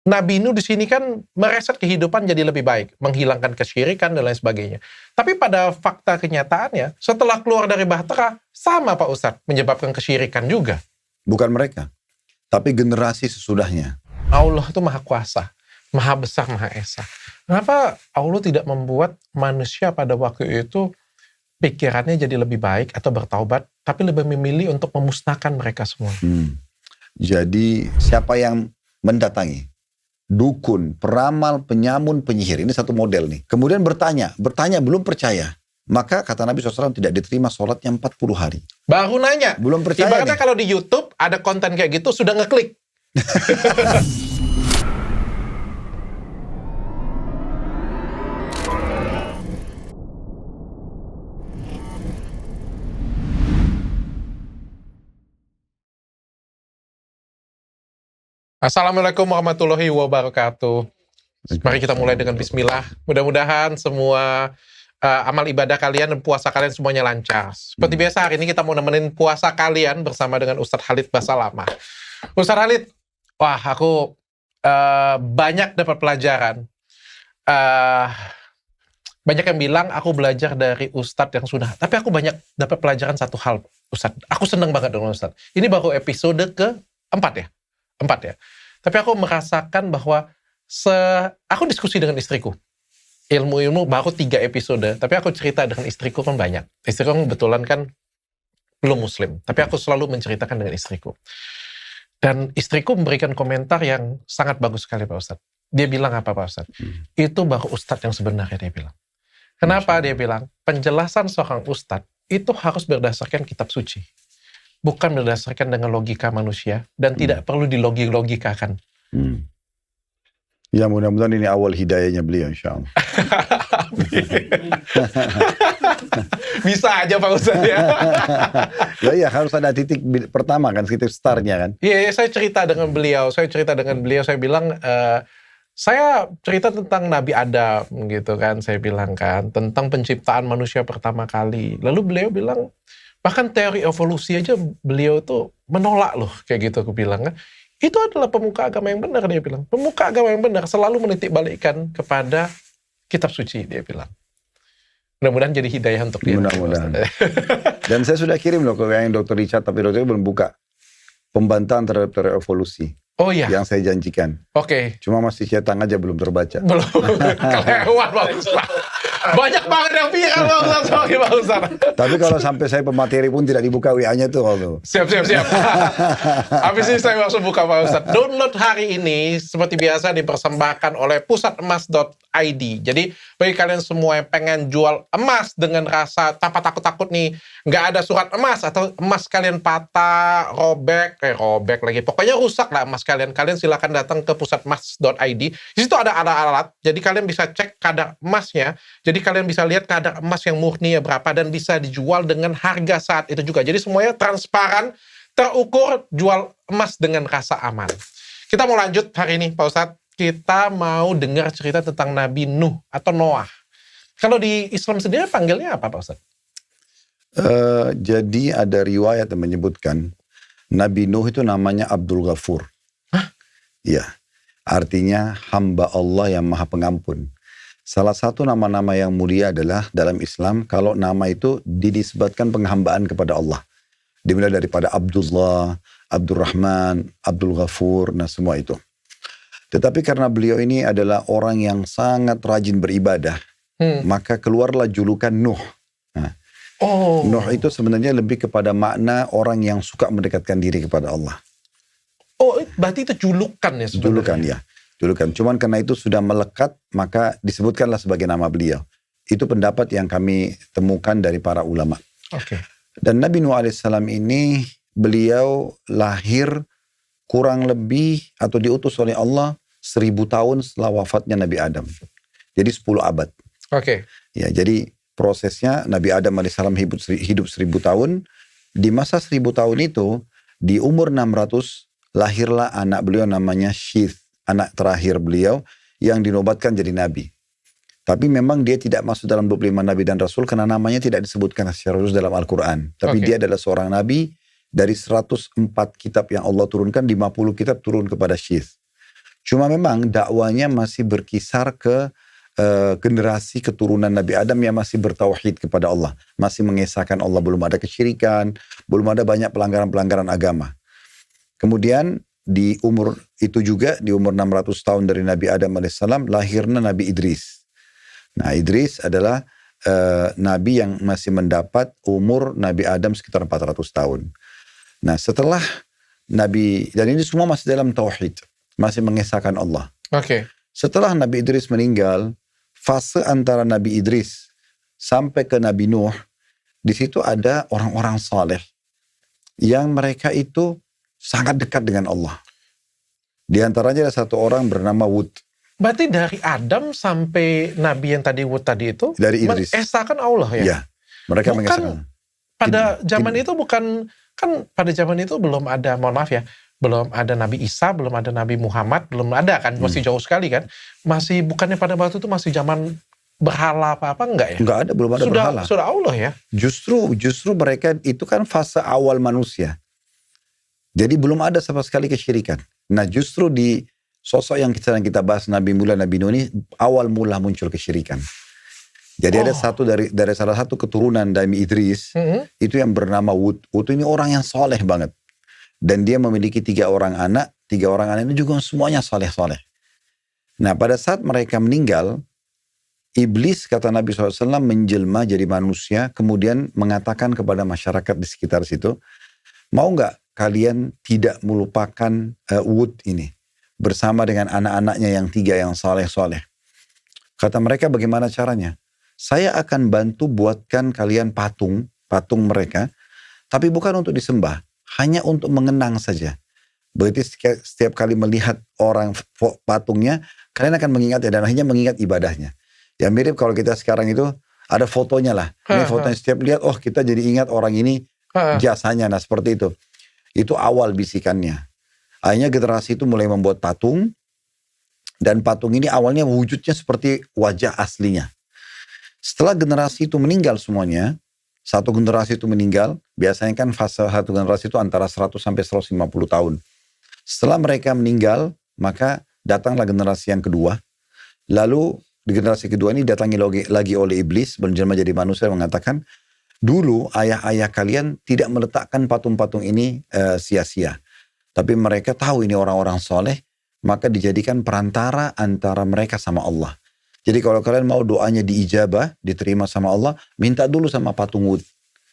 Nabi Nuh di sini kan mereset kehidupan jadi lebih baik, menghilangkan kesyirikan dan lain sebagainya. Tapi pada fakta kenyataannya, setelah keluar dari Bahtera, sama Pak Ustadz, menyebabkan kesyirikan juga. Bukan mereka, tapi generasi sesudahnya. Allah itu maha kuasa, maha besar, maha esa. Kenapa Allah tidak membuat manusia pada waktu itu pikirannya jadi lebih baik atau bertaubat, tapi lebih memilih untuk memusnahkan mereka semua? Jadi siapa yang mendatangi dukun, peramal, penyamun, penyihir, ini satu model nih. Kemudian bertanya belum percaya. Maka kata Nabi SAW tidak diterima sholatnya 40 hari. Baru nanya. Belum percaya. Ibaratnya kalau di YouTube ada konten kayak gitu, sudah ngeklik. Assalamualaikum warahmatullahi wabarakatuh. Mari kita mulai dengan bismillah. Mudah-mudahan semua amal ibadah kalian dan puasa kalian semuanya lancar. Seperti biasa hari ini kita mau nemenin puasa kalian bersama dengan Ustadz Khalid Basalamah. Ustadz Khalid, wah aku banyak dapat pelajaran. Banyak yang bilang aku belajar dari Ustadz yang sudah. Tapi aku banyak dapat pelajaran satu hal, Ustadz. Aku senang banget dengan Ustadz. Ini baru episode ke-4 ya? 4 ya. Tapi aku merasakan bahwa aku diskusi dengan istriku. Ilmu-ilmu baru 3 episode. Tapi aku cerita dengan istriku kan banyak. Istriku kebetulan kan belum muslim. Tapi aku selalu menceritakan dengan istriku. Dan istriku memberikan komentar yang sangat bagus sekali Pak Ustadz. Dia bilang apa Pak Ustadz? Itu baru Ustadz yang sebenarnya dia bilang. Kenapa dia bilang? Penjelasan seorang Ustadz itu harus berdasarkan kitab suci. Bukan berdasarkan dengan logika manusia dan tidak perlu dilogikakan. Ya mudah-mudahan ini awal hidayahnya beliau insya Allah. Bisa aja Pak Ustadz ya. Ya harus ada titik pertama kan, titik startnya kan. Iya, saya cerita dengan beliau. Saya bilang, saya cerita tentang Nabi Adam gitu kan. Saya bilang kan, tentang penciptaan manusia pertama kali. Lalu beliau bilang, bahkan teori evolusi aja beliau tuh menolak loh, kayak gitu aku bilang kan. Itu adalah pemuka agama yang benar, dia bilang. Pemuka agama yang benar selalu menitik balikkan kepada kitab suci, dia bilang. Mudah-mudahan jadi hidayah untuk dia. Mudah-mudahan. Dan saya sudah kirim loh ke yang Dr. Richard, tapi Dr. belum buka pembantahan terhadap teori evolusi. Oh iya. Yang saya janjikan. Oke. Cuma masih cetak aja belum terbaca. Belum. Kelewat Pak Ustadz. Banyak banget yang viral Pak Ustadz. Sorry Pak Ustadz. Tapi kalau sampai saya pemateri pun tidak dibuka WA-nya tuh kalau. Siap. Habis ini saya langsung buka Pak Ustadz. Download hari ini seperti biasa dipersembahkan oleh pusatemas.id. Jadi bagi kalian semua yang pengen jual emas dengan rasa tanpa takut-takut nih, nggak ada surat emas atau emas kalian patah, robek lagi. Pokoknya rusak lah emas kalian silakan datang ke pusatemas.id. Di situ ada alat, jadi kalian bisa cek kadar emasnya. Jadi kalian bisa lihat kadar emas yang murni berapa dan bisa dijual dengan harga saat itu juga. Jadi semuanya transparan, terukur, jual emas dengan rasa aman. Kita mau lanjut hari ini Pak Ustadz. Kita mau dengar cerita tentang Nabi Nuh atau Noah. Kalau di Islam sendiri panggilnya apa Pak Ustadz? Jadi ada riwayat yang menyebutkan Nabi Nuh itu namanya Abdul Ghafur. Ya, artinya hamba Allah yang maha pengampun. Salah satu nama-nama yang mulia adalah dalam Islam, kalau nama itu dinisbatkan penghambaan kepada Allah. Dimulai daripada Abdullah, Abdurrahman, Abdul Ghafur, nah semua itu. Tetapi karena beliau ini adalah orang yang sangat rajin beribadah, maka keluarlah julukan Nuh. Nah, Nuh itu sebenarnya lebih kepada makna orang yang suka mendekatkan diri kepada Allah. Oh, berarti itu julukan ya sebenarnya? Julukan. Cuman karena itu sudah melekat, maka disebutkanlah sebagai nama beliau. Itu pendapat yang kami temukan dari para ulama. Oke. Dan Nabi Nuh alaihissalam ini, beliau lahir kurang lebih atau diutus oleh Allah 1000 tahun setelah wafatnya Nabi Adam. Jadi 10 abad. Oke. Ya, jadi prosesnya Nabi Adam alaihissalam hidup 1000 tahun. Di masa 1000 tahun itu, di umur 600, lahirlah anak beliau namanya Syith, anak terakhir beliau yang dinobatkan jadi nabi. Tapi memang dia tidak masuk dalam 25 nabi dan rasul karena namanya tidak disebutkan secara khusus dalam Al-Quran. Tapi dia adalah seorang nabi dari 104 kitab yang Allah turunkan, 50 kitab turun kepada Syith. Cuma memang dakwanya masih berkisar ke generasi keturunan Nabi Adam yang masih bertauhid kepada Allah. Masih mengesahkan Allah, belum ada kesyirikan, belum ada banyak pelanggaran-pelanggaran agama. Kemudian di umur itu juga, di umur 600 tahun dari Nabi Adam alaihissalam, lahirnya Nabi Idris. Nah, Idris adalah Nabi yang masih mendapat umur Nabi Adam sekitar 400 tahun. Nah, setelah Nabi, dan ini semua masih dalam tauhid, masih mengesahkan Allah. Oke. Setelah Nabi Idris meninggal, fase antara Nabi Idris sampai ke Nabi Nuh, di situ ada orang-orang saleh yang mereka itu sangat dekat dengan Allah. Di antaranya ada satu orang bernama Wud. Berarti dari Adam sampai Nabi yang tadi Wud tadi itu Dari Idris. mengesahkan Allah ya? Ya, mereka Bukan mengesahkan. pada zaman itu bukan, kan pada zaman itu belum ada, mohon maaf ya, belum ada Nabi Isa, belum ada Nabi Muhammad, belum ada kan, masih jauh sekali kan. Masih, bukannya pada waktu itu masih zaman berhala apa-apa enggak ya? Enggak ada, belum ada berhala. Sudah Allah ya? Justru mereka itu kan fase awal manusia. Jadi belum ada sama sekali kesyirikan. Nah, justru di sosok yang kita bahas Nabi Nuh ini awal mula muncul kesyirikan. Jadi ada satu dari salah satu keturunan Nabi Idris itu yang bernama Wud. Wud ini orang yang soleh banget. Dan dia memiliki 3 orang anak. 3 orang anak ini juga semuanya soleh-soleh. Nah, pada saat mereka meninggal, iblis, kata Nabi SAW, menjelma jadi manusia, kemudian mengatakan kepada masyarakat di sekitar situ, mau nggak kalian tidak melupakan Wud ini bersama dengan anak-anaknya yang 3 yang soleh-soleh? Kata mereka, bagaimana caranya? Saya akan bantu buatkan kalian patung mereka, tapi bukan untuk disembah, hanya untuk mengenang saja. Berarti setiap kali melihat orang patungnya, kalian akan mengingat dan hanya mengingat ibadahnya. Ya mirip kalau kita sekarang itu ada fotonya lah. Ini fotonya, setiap lihat, oh kita jadi ingat orang ini jasanya. Nah, seperti itu. Itu awal bisikannya. Akhirnya generasi itu mulai membuat patung. Dan patung ini awalnya wujudnya seperti wajah aslinya. Setelah generasi itu meninggal semuanya, satu generasi itu meninggal, biasanya kan fase satu generasi itu antara 100 sampai 150 tahun. Setelah mereka meninggal, maka datanglah generasi yang kedua. Lalu di generasi kedua ini datangi lagi oleh iblis, menjelma jadi manusia, mengatakan, dulu ayah-ayah kalian tidak meletakkan patung-patung ini sia-sia. Tapi mereka tahu ini orang-orang soleh, maka dijadikan perantara antara mereka sama Allah. Jadi kalau kalian mau doanya diijabah, diterima sama Allah, minta dulu sama patung Wud.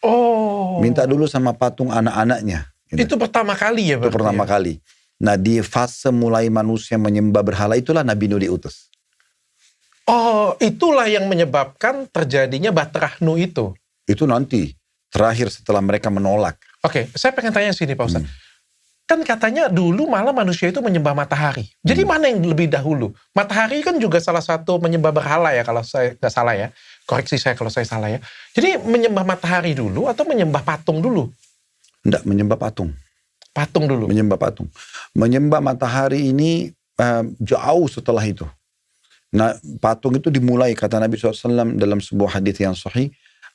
Oh. Minta dulu sama patung anak-anaknya. Gitu. Itu pertama kali ya? Itu pertama kali. Nah, di fase mulai manusia menyembah berhala itulah Nabi Nuh diutus. Oh, itulah yang menyebabkan terjadinya Batrah Nuh itu? Itu nanti, terakhir setelah mereka menolak. Oke, saya pengen tanya sini Pak Ustadz. Kan katanya dulu malah manusia itu menyembah matahari. Jadi mana yang lebih dahulu? Matahari kan juga salah satu menyembah berhala ya, kalau saya nggak salah ya. Koreksi saya kalau saya salah ya. Jadi menyembah matahari dulu atau menyembah patung dulu? Enggak, menyembah patung. Patung dulu? Menyembah patung. Menyembah matahari ini jauh setelah itu. Nah, patung itu dimulai, kata Nabi SAW dalam sebuah hadis yang sahih,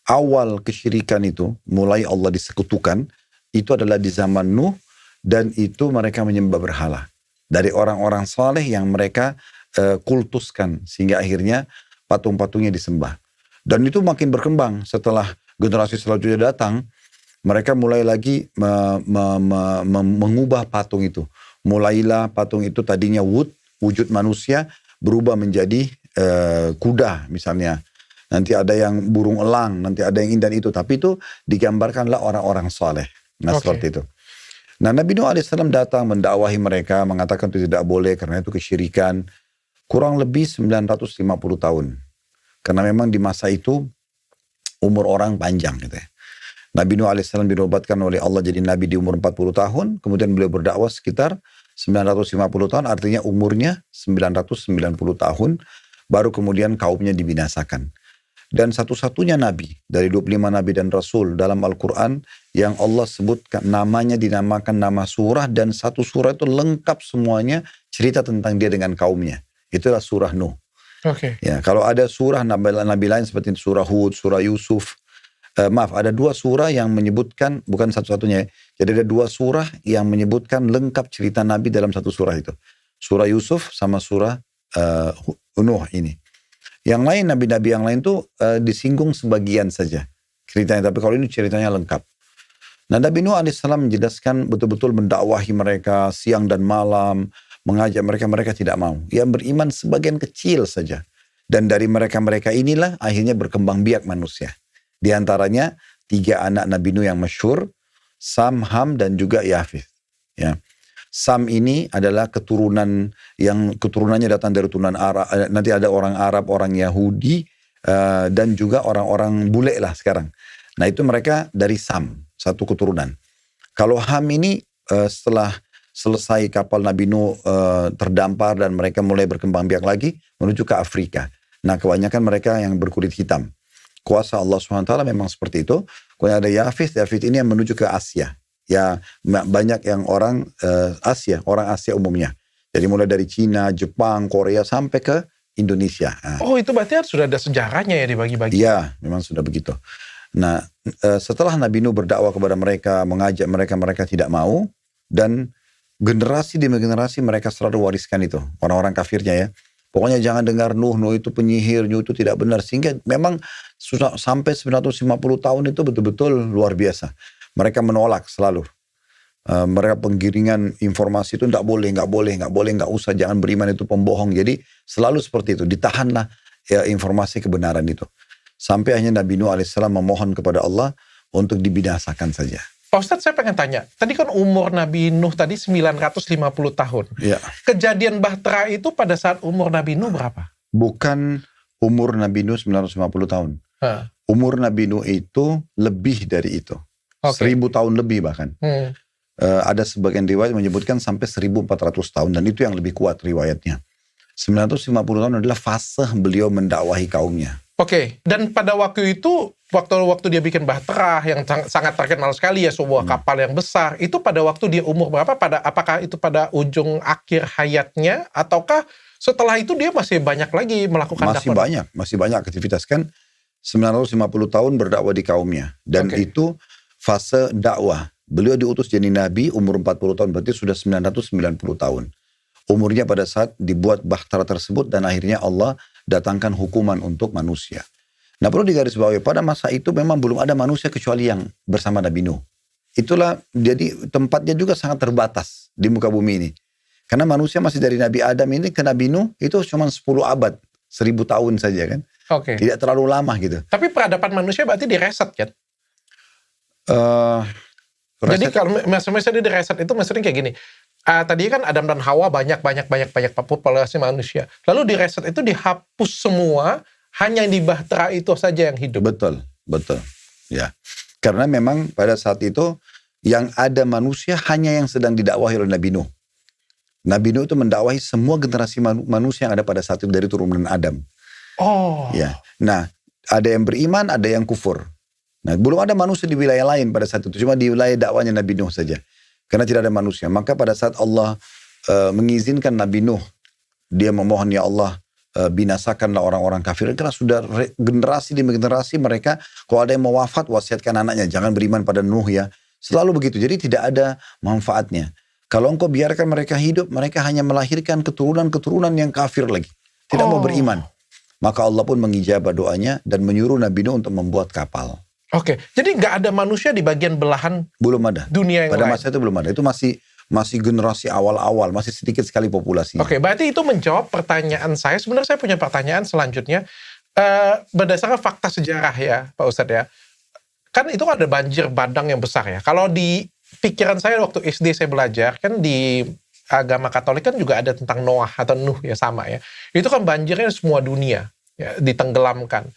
awal kesyirikan itu, mulai Allah disekutukan, itu adalah di zaman Nuh, dan itu mereka menyembah berhala. Dari orang-orang saleh yang mereka kultuskan. Sehingga akhirnya patung-patungnya disembah. Dan itu makin berkembang setelah generasi selanjutnya datang. Mereka mulai lagi mengubah patung itu. Mulailah patung itu tadinya wujud manusia, berubah menjadi kuda misalnya. Nanti ada yang burung elang, nanti ada yang indan itu. Tapi itu digambarkanlah orang-orang saleh. Nah, seperti itu. Nah, Nabi Nuh AS datang mendakwahi mereka, mengatakan itu tidak boleh karena itu kesyirikan. Kurang lebih 950 tahun. Karena memang di masa itu umur orang panjang gitu ya. Nabi Nuh AS dinobatkan oleh Allah jadi Nabi di umur 40 tahun. Kemudian beliau berdakwah sekitar 950 tahun, artinya umurnya 990 tahun. Baru kemudian kaumnya dibinasakan. Dan satu-satunya Nabi dari 25 Nabi dan Rasul dalam Al-Quran yang Allah sebutkan namanya dinamakan nama surah, dan satu surah itu lengkap semuanya cerita tentang dia dengan kaumnya. Itulah surah Nuh. Ya, kalau ada surah Nabi lain seperti surah Hud, surah Yusuf. Ada 2 surah yang menyebutkan, bukan satu-satunya. Jadi ada 2 surah yang menyebutkan lengkap cerita Nabi dalam satu surah itu. Surah Yusuf sama surah Nuh ini. Yang lain, nabi-nabi yang lain tuh disinggung sebagian saja ceritanya. Tapi kalau ini ceritanya lengkap. Nah, Nabi Nuh alaihissalam menjelaskan betul-betul mendakwahi mereka siang dan malam, mengajak mereka tidak mau. Yang beriman sebagian kecil saja. Dan dari mereka-mereka inilah akhirnya berkembang biak manusia. Di antaranya 3 anak Nabi Nuh yang masyhur, Sam, Ham, dan juga Yafith. Ya. Sam ini adalah keturunannya datang dari turunan Arab. Nanti ada orang Arab, orang Yahudi, dan juga orang-orang bule lah sekarang. Nah, itu mereka dari Sam, satu keturunan. Kalau Ham ini setelah selesai kapal Nabi Nuh terdampar dan mereka mulai berkembang biak lagi menuju ke Afrika. Nah, kebanyakan mereka yang berkulit hitam. Kuasa Allah SWT memang seperti itu. Kemudian ada Yafith ini yang menuju ke Asia. Ya, banyak yang orang orang Asia umumnya. Jadi mulai dari Cina, Jepang, Korea sampai ke Indonesia. Nah. Oh, itu berarti sudah ada sejarahnya ya dibagi-bagi. Iya, memang sudah begitu. Nah, setelah Nabi Nuh berdakwah kepada mereka, mengajak mereka tidak mau, dan generasi demi generasi mereka selalu wariskan itu, orang-orang kafirnya ya. Pokoknya jangan dengar Nuh itu penyihir, Nuh itu tidak benar. Sehingga memang sudah sampai 950 tahun itu betul-betul luar biasa. Mereka menolak selalu. Mereka penggiringan informasi itu nggak usah, jangan beriman, itu pembohong. Jadi selalu seperti itu, ditahanlah ya informasi kebenaran itu. Sampai akhirnya Nabi Nuh alaihissalam memohon kepada Allah untuk dibinasakan saja. Pak Ustadz, saya pengen tanya, tadi kan umur Nabi Nuh tadi 950 tahun. Ya. Kejadian Bahtera itu pada saat umur Nabi Nuh berapa? Bukan umur Nabi Nuh 950 tahun. Umur Nabi Nuh itu lebih dari itu. 1000 tahun lebih bahkan. Ada sebagian riwayat menyebutkan sampai 1400 tahun. Dan itu yang lebih kuat riwayatnya. 950 tahun adalah fase beliau mendakwahi kaumnya. Oke, dan pada waktu itu, waktu dia bikin Bahtera yang sangat terkenal sekali ya, sebuah kapal yang besar, itu pada waktu dia umur berapa? Apakah itu pada ujung akhir hayatnya, ataukah setelah itu dia masih banyak lagi melakukan dakwah? Masih banyak aktivitas kan. 950 tahun berdakwah di kaumnya. Dan itu fase dakwah. Beliau diutus jadi nabi umur 40 tahun, berarti sudah 990 tahun. Umurnya pada saat dibuat Bahtera tersebut, dan akhirnya Allah datangkan hukuman untuk manusia. Nah, perlu digarisbawahi, pada masa itu memang belum ada manusia kecuali yang bersama Nabi Nuh. Itulah, jadi tempatnya juga sangat terbatas di muka bumi ini. Karena manusia masih dari Nabi Adam ini ke Nabi Nuh itu cuma 10 abad, 1000 tahun saja kan. Tidak terlalu lama gitu. Tapi peradaban manusia berarti direset kan? Jadi kalau misalnya direset itu maksudnya kayak gini. Tadi kan Adam dan Hawa banyak populasi manusia. Lalu direset itu dihapus semua, hanya di Bahtera itu saja yang hidup. Betul. Ya. Karena memang pada saat itu yang ada manusia hanya yang sedang didakwahi oleh Nabi Nuh. Nabi Nuh itu mendakwahi semua generasi manusia yang ada pada saat itu dari turunan Adam. Ya. Nah, ada yang beriman, ada yang kufur. Nah, belum ada manusia di wilayah lain pada saat itu. Cuma di wilayah dakwanya Nabi Nuh saja. Karena tidak ada manusia. Maka pada saat Allah mengizinkan Nabi Nuh, dia memohon, ya Allah, binasakanlah orang-orang kafir. Karena sudah generasi demi generasi mereka, kalau ada yang mau wafat, wasiatkan anaknya. Jangan beriman pada Nuh ya. Selalu begitu. Jadi tidak ada manfaatnya. Kalau engkau biarkan mereka hidup, mereka hanya melahirkan keturunan-keturunan yang kafir lagi. Tidak mau beriman. Maka Allah pun mengijabah doanya dan menyuruh Nabi Nuh untuk membuat kapal. Jadi nggak ada manusia di bagian belahan belum ada. Dunia yang pada lain. Masa itu belum ada. Itu masih generasi awal-awal, masih sedikit sekali populasinya. Berarti itu menjawab pertanyaan saya. Sebenarnya saya punya pertanyaan selanjutnya. Berdasarkan fakta sejarah ya, Pak Ustadz ya. Kan itu ada banjir bandang yang besar ya. Kalau di pikiran saya waktu SD saya belajar, kan di agama Katolik kan juga ada tentang Noah atau Nuh ya, sama ya. Itu kan banjirnya semua dunia ya, ditenggelamkan.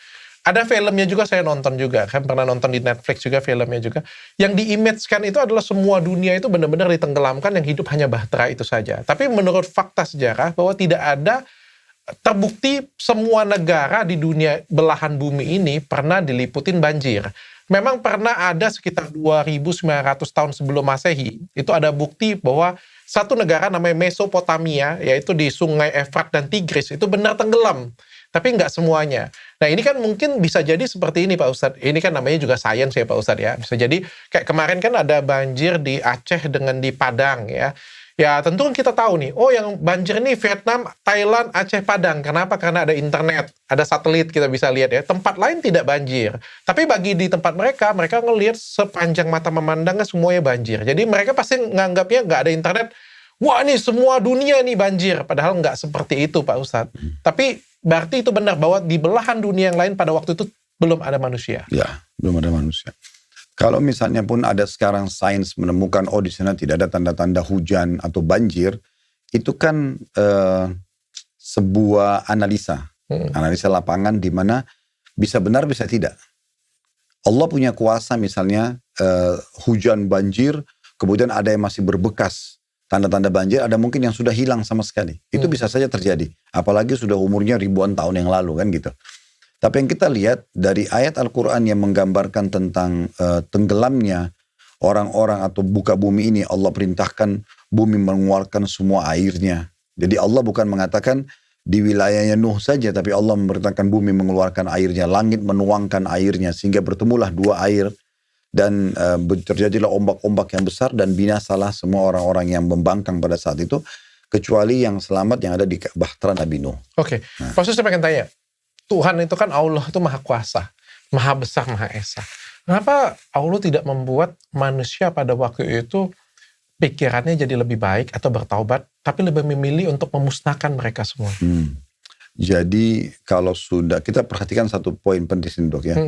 Ada filmnya juga, saya nonton juga, kan pernah nonton di Netflix juga filmnya juga. Yang di-image-kan itu adalah semua dunia itu benar-benar ditenggelamkan, yang hidup hanya Bahtera itu saja. Tapi menurut fakta sejarah bahwa tidak ada terbukti semua negara di dunia belahan bumi ini pernah diliputin banjir. Memang pernah ada sekitar 2.900 tahun sebelum Masehi, itu ada bukti bahwa satu negara namanya Mesopotamia, yaitu di sungai Efrat dan Tigris, itu benar tenggelam. Tapi nggak semuanya. Nah, ini kan mungkin bisa jadi seperti ini Pak Ustadz. Ini kan namanya juga sains ya Pak Ustadz ya. Bisa jadi kayak kemarin kan ada banjir di Aceh dengan di Padang ya. Ya tentu kan kita tahu nih, oh yang banjir ini Vietnam, Thailand, Aceh, Padang. Kenapa? Karena ada internet, ada satelit kita bisa lihat ya. Tempat lain tidak banjir. Tapi bagi di tempat mereka ngelihat sepanjang mata memandangnya semuanya banjir. Jadi mereka pasti nganggapnya nggak ada internet, wah ini semua dunia nih banjir. Padahal nggak seperti itu Pak Ustadz. Tapi berarti itu benar bahwa di belahan dunia yang lain pada waktu itu belum ada manusia. Ya, belum ada manusia. Kalau misalnya pun ada sekarang sains menemukan, oh di sana tidak ada tanda-tanda hujan atau banjir, itu kan sebuah analisa. Analisa lapangan di mana bisa benar bisa tidak. Allah punya kuasa misalnya hujan banjir, kemudian ada yang masih berbekas. Tanda-tanda banjir ada mungkin yang sudah hilang sama sekali. Itu bisa saja terjadi. Apalagi sudah umurnya ribuan tahun yang lalu kan gitu. Tapi yang kita lihat dari ayat Al-Quran yang menggambarkan tentang tenggelamnya orang-orang atau buka bumi ini, Allah perintahkan bumi mengeluarkan semua airnya. Jadi Allah bukan mengatakan di wilayahnya Nuh saja, tapi Allah memerintahkan bumi mengeluarkan airnya, langit menuangkan airnya, sehingga bertemulah dua air, dan terjadilah ombak-ombak yang besar, dan binasalah semua orang-orang yang membangkang pada saat itu, kecuali yang selamat yang ada di bahtera Nabi Nuh. Oke, Maksudnya saya pengen tanya, Tuhan itu kan Allah itu maha kuasa, maha besar, maha esa. Kenapa Allah tidak membuat manusia pada waktu itu pikirannya jadi lebih baik atau bertaubat, tapi lebih memilih untuk memusnahkan mereka semua? Jadi kalau sudah, kita perhatikan satu poin penting sini dok ya.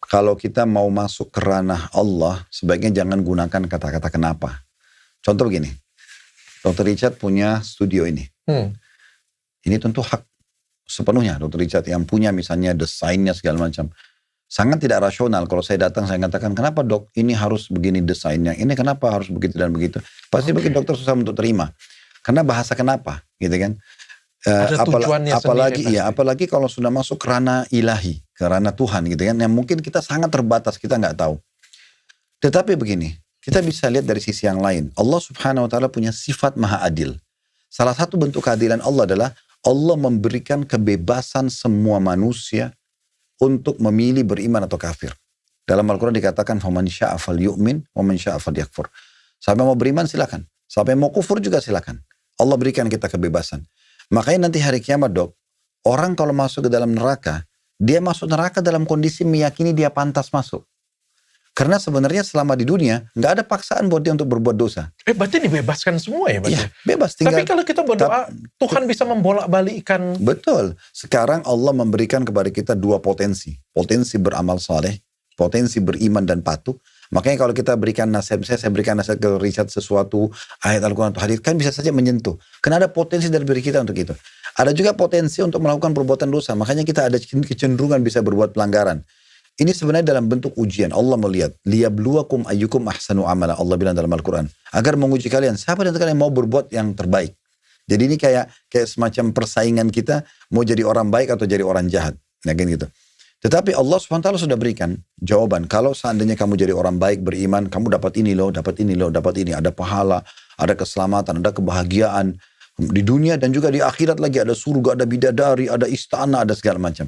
Kalau kita mau masuk ke ranah Allah, sebaiknya jangan gunakan kata-kata kenapa. Contoh begini, Dr. Richard punya studio ini. Ini tentu hak sepenuhnya Dr. Richard yang punya misalnya desainnya segala macam. Sangat tidak rasional kalau saya datang saya katakan, kenapa dok ini harus begini desainnya, ini kenapa harus begitu dan begitu. Pasti bagi dokter susah untuk terima. Karena bahasa kenapa gitu kan. Ada tujuannya sendiri. Apalagi kalau sudah masuk ke ranah ilahi, ke ranah Tuhan gitu kan, yang mungkin kita sangat terbatas, kita nggak tahu. Tetapi begini, kita bisa lihat dari sisi yang lain. Allah subhanahu wa ta'ala punya sifat maha adil. Salah satu bentuk keadilan Allah adalah Allah memberikan kebebasan semua manusia untuk memilih beriman atau kafir. Dalam Al-Quran dikatakan, "Faman syaa'a falyu'min, wa man syaa'a falyakfur." Siapa yang mau beriman silakan. Siapa yang mau kufur juga silakan. Allah berikan kita kebebasan. Makanya nanti hari kiamat dok, orang kalau masuk ke dalam neraka, dia masuk neraka dalam kondisi meyakini dia pantas masuk. Karena sebenarnya selama di dunia, nggak ada paksaan buat dia untuk berbuat dosa. Berarti dibebaskan semua ya? Iya, bebas. Tinggal, tapi kalau kita berdoa, Tuhan bisa membolak-balikkan. Betul. Sekarang Allah memberikan kepada kita dua potensi. Potensi beramal saleh, potensi beriman dan patuh. Makanya kalau kita berikan nasihat, misalnya saya berikan nasihat ke Richard sesuatu, ayat Al-Quran atau hadis, kan bisa saja menyentuh. Karena ada potensi dari diri kita untuk itu. Ada juga potensi untuk melakukan perbuatan dosa. Makanya kita ada kecenderungan bisa berbuat pelanggaran. Ini sebenarnya dalam bentuk ujian. Allah melihat, liyabluwakum ayyukum ahsanu amala. Allah bilang dalam Al-Quran. Agar menguji kalian, siapa dan kalian mau berbuat yang terbaik. Jadi ini kayak semacam persaingan kita, mau jadi orang baik atau jadi orang jahat. Nah gitu. Tetapi Allah SWT sudah berikan jawaban. Kalau seandainya kamu jadi orang baik, beriman, kamu dapat ini loh, dapat ini loh, dapat ini. Ada pahala, ada keselamatan, ada kebahagiaan. Di dunia dan juga di akhirat lagi. Ada surga, ada bidadari, ada istana, ada segala macam.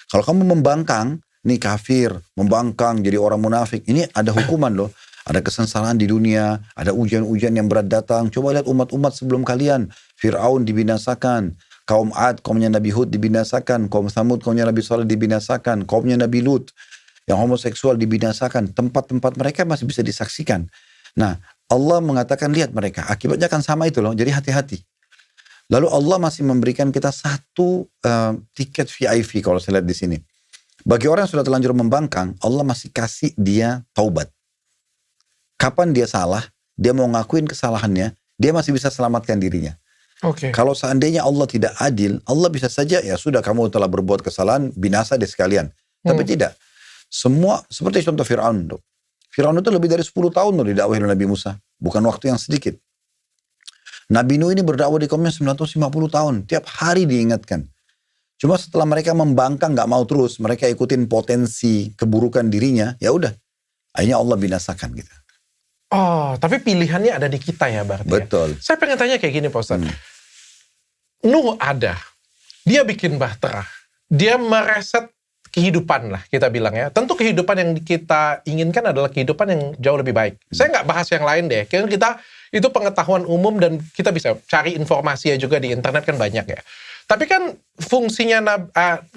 Kalau kamu membangkang, ini kafir, membangkang, jadi orang munafik. Ini ada hukuman loh. Ada kesengsaraan di dunia, ada ujian-ujian yang berat datang. Coba lihat umat-umat sebelum kalian. Fir'aun dibinasakan. Kaum Ad, kaumnya Nabi Hud dibinasakan. Kaum Thamud, kaumnya Nabi Saleh dibinasakan. Kaumnya Nabi Lut, yang homoseksual dibinasakan. Tempat-tempat mereka masih bisa disaksikan. Nah, Allah mengatakan lihat mereka. Akibatnya akan sama itu loh. Jadi hati-hati. Lalu Allah masih memberikan kita satu tiket VIP kalau saya lihat di sini. Bagi orang yang sudah terlanjur membangkang, Allah masih kasih dia taubat. Kapan dia salah, dia mau ngakuin kesalahannya, dia masih bisa selamatkan dirinya. Kalau seandainya Allah tidak adil, Allah bisa saja, ya sudah kamu telah berbuat kesalahan, binasa deh sekalian. Tapi tidak. Semua, seperti contoh Fir'aun. Fir'aun itu lebih dari 10 tahun loh didakwahi oleh Nabi Musa. Bukan waktu yang sedikit. Nabi Nuh ini berdakwah di kaumnya 950 tahun. Tiap hari diingatkan. Cuma setelah mereka membangkang, gak mau terus, mereka ikutin potensi keburukan dirinya, ya udah. Akhirnya Allah binasakan gitu. Oh, tapi pilihannya ada di kita ya berarti. Betul. Ya? Saya pengen tanya kayak gini Pak Ustadz. Nuh ada, dia bikin bahtera, dia mereset kehidupan lah kita bilang ya. Tentu kehidupan yang kita inginkan adalah kehidupan yang jauh lebih baik. Saya nggak bahas yang lain deh. Kita itu pengetahuan umum dan kita bisa cari informasi juga di internet kan banyak ya. Tapi kan fungsinya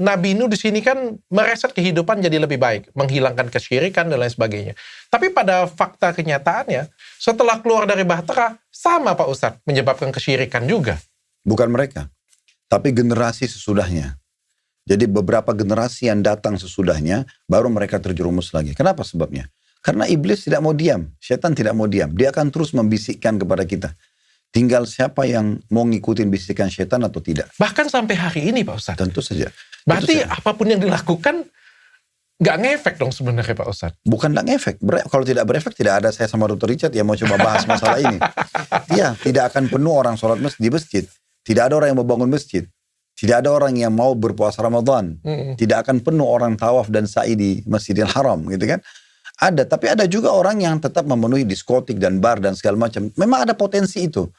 Nabi Nuh di sini kan mereset kehidupan jadi lebih baik, menghilangkan kesyirikan dan lain sebagainya. Tapi pada fakta kenyataannya, setelah keluar dari Bahtera, sama Pak Ustadz, menyebabkan kesyirikan juga. Bukan mereka, tapi generasi sesudahnya. Jadi beberapa generasi yang datang sesudahnya, baru mereka terjerumus lagi. Kenapa sebabnya? Karena iblis tidak mau diam, setan tidak mau diam. Dia akan terus membisikkan kepada kita. Tinggal siapa yang mau ngikutin bisikan setan atau tidak. Bahkan sampai hari ini Pak Ustadz. Tentu saja. Berarti apapun yang dilakukan nggak ngefek dong sebenarnya Pak Ustadz. Bukan nggak ngefek. Kalau tidak berefek, tidak ada saya sama Dr. Richard yang mau coba bahas masalah ini. Iya, tidak akan penuh orang sholat di masjid. Tidak ada orang yang mau bangun masjid. Tidak ada orang yang mau berpuasa Ramadan. Tidak akan penuh orang tawaf dan sa'i di Masjidil Haram, gitu kan. Ada, tapi ada juga orang yang tetap memenuhi diskotik dan bar dan segala macam. Memang ada potensi itu.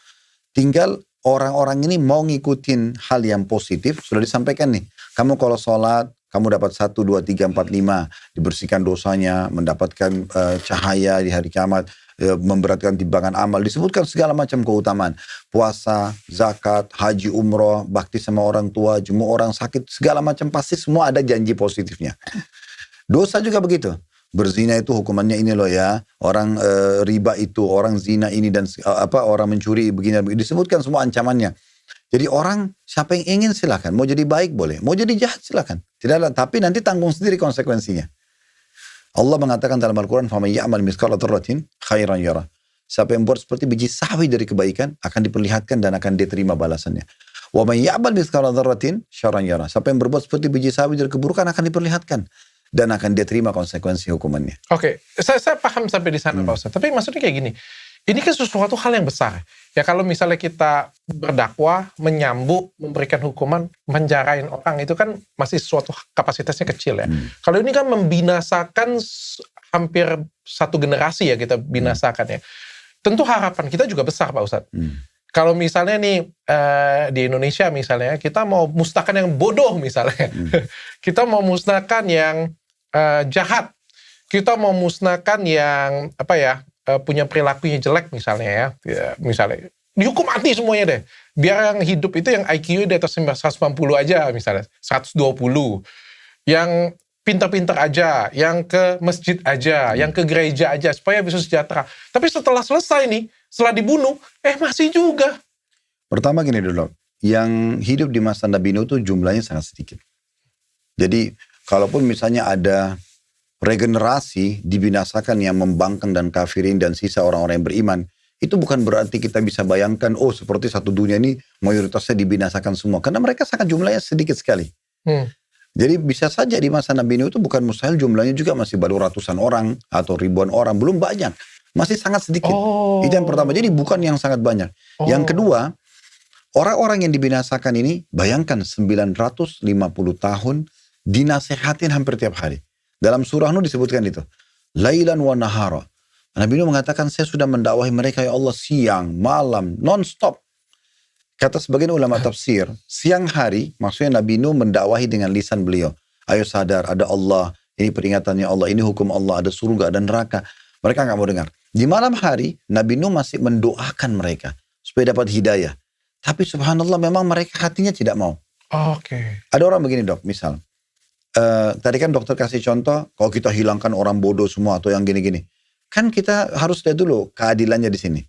Tinggal orang-orang ini mau ngikutin hal yang positif. Sudah disampaikan nih. Kamu kalau sholat, kamu dapat 1, 2, 3, 4, 5. Dibersihkan dosanya, mendapatkan cahaya di hari kiamat. Memberatkan timbangan amal. Disebutkan segala macam keutamaan. Puasa, zakat, haji, umroh, bakti sama orang tua, jenguk orang sakit. Segala macam pasti semua ada janji positifnya. Dosa juga begitu. Berzina itu hukumannya ini loh ya. Orang riba itu, orang zina ini dan orang mencuri begini. Disebutkan semua ancamannya. Jadi orang siapa yang ingin silakan. Mau jadi baik boleh, mau jadi jahat silakan. Tidak ada, tapi nanti tanggung sendiri konsekuensinya. Allah mengatakan dalam Al-Quran, "Faman ya'mal mithqala dzarratin khairan yarah." Siapa yang buat seperti biji sawi dari kebaikan akan diperlihatkan dan akan diterima balasannya. Wa man ya'mal mithqala dzarratin syarran yarah. Siapa yang berbuat seperti biji sawi dari keburukan akan diperlihatkan dan akan dia terima konsekuensi hukumannya. Oke, saya paham sampai di sana Pak Ustadz. Tapi maksudnya kayak gini, ini kan sesuatu hal yang besar. Ya kalau misalnya kita berdakwah, menyambut, memberikan hukuman, menjarain orang, itu kan masih sesuatu kapasitasnya kecil ya. Kalau ini kan membinasakan hampir satu generasi ya kita binasakan ya. Tentu harapan kita juga besar Pak Ustadz. Kalau misalnya nih di Indonesia misalnya, kita mau musnahkan yang bodoh misalnya. Kita mau musnahkan yang jahat. Kita mau musnahkan yang punya perilakunya jelek misalnya ya, misalnya dihukum mati semuanya deh. Biar yang hidup itu yang IQ di atas 190 aja misalnya, 120. Yang pintar-pintar aja, yang ke masjid aja, yang ke gereja aja supaya bisa sejahtera. Tapi setelah selesai nih, setelah dibunuh, masih juga. Pertama gini dulu, yang hidup di masa Nabi Nuh itu jumlahnya sangat sedikit. Jadi kalaupun misalnya ada regenerasi dibinasakan yang membangkang dan kafirin dan sisa orang-orang yang beriman, itu bukan berarti kita bisa bayangkan, seperti satu dunia ini mayoritasnya dibinasakan semua. Karena mereka sangat jumlahnya sedikit sekali. Jadi bisa saja di masa Nabi Nuh itu bukan mustahil jumlahnya juga masih baru ratusan orang atau ribuan orang, belum banyak. Masih sangat sedikit. Itu yang pertama, jadi bukan yang sangat banyak. Yang kedua, orang-orang yang dibinasakan ini, bayangkan 950 tahun dinasehatin hampir tiap hari. Dalam surah Nuh disebutkan itu. Lailan wa nahara. Nabi Nuh mengatakan, saya sudah mendakwahi mereka ya Allah siang, malam, non-stop. Kata sebagian ulama tafsir, siang hari maksudnya Nabi Nuh mendakwahi dengan lisan beliau. Ayo sadar, ada Allah, ini peringatannya Allah, ini hukum Allah, ada surga dan neraka. Mereka nggak mau dengar. Di malam hari, Nabi Nuh masih mendoakan mereka supaya dapat hidayah. Tapi subhanallah memang mereka hatinya tidak mau. Ada orang begini dok, misal. Tadi kan dokter kasih contoh, kalau kita hilangkan orang bodoh semua atau yang gini-gini. Kan kita harus lihat dulu keadilannya di sini.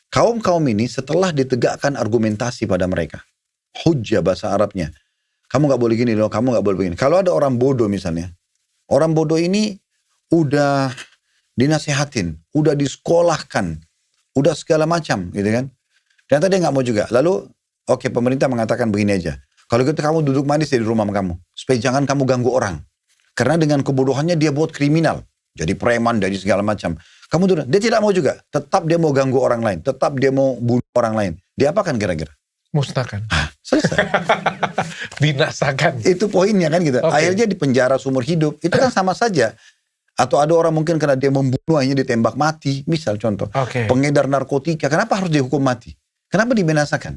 Kaum-kaum ini setelah ditegakkan argumentasi pada mereka. Hujjah bahasa Arabnya. Kamu gak boleh gini loh, kamu gak boleh begini. Kalau ada orang bodoh misalnya. Orang bodoh ini udah dinasehatin, udah disekolahkan, udah segala macam gitu kan. Ternyata dia gak mau juga. Lalu pemerintah mengatakan begini aja. Kalau gitu kamu duduk manis di rumah kamu. Supaya jangan kamu ganggu orang. Karena dengan kebodohannya dia buat kriminal. Jadi preman, jadi segala macam. Kamu duduk. Dia tidak mau juga. Tetap dia mau ganggu orang lain. Tetap dia mau bunuh orang lain. Dia apakan kira-kira? Musnahkan. Selesai. Binasakan. Itu poinnya kan gitu. Akhirnya di penjara seumur hidup. Itu kan sama saja. Atau ada orang mungkin karena dia membunuh hanya ditembak mati. Misal contoh. Pengedar narkotika. Kenapa harus dihukum mati? Kenapa dibinasakan?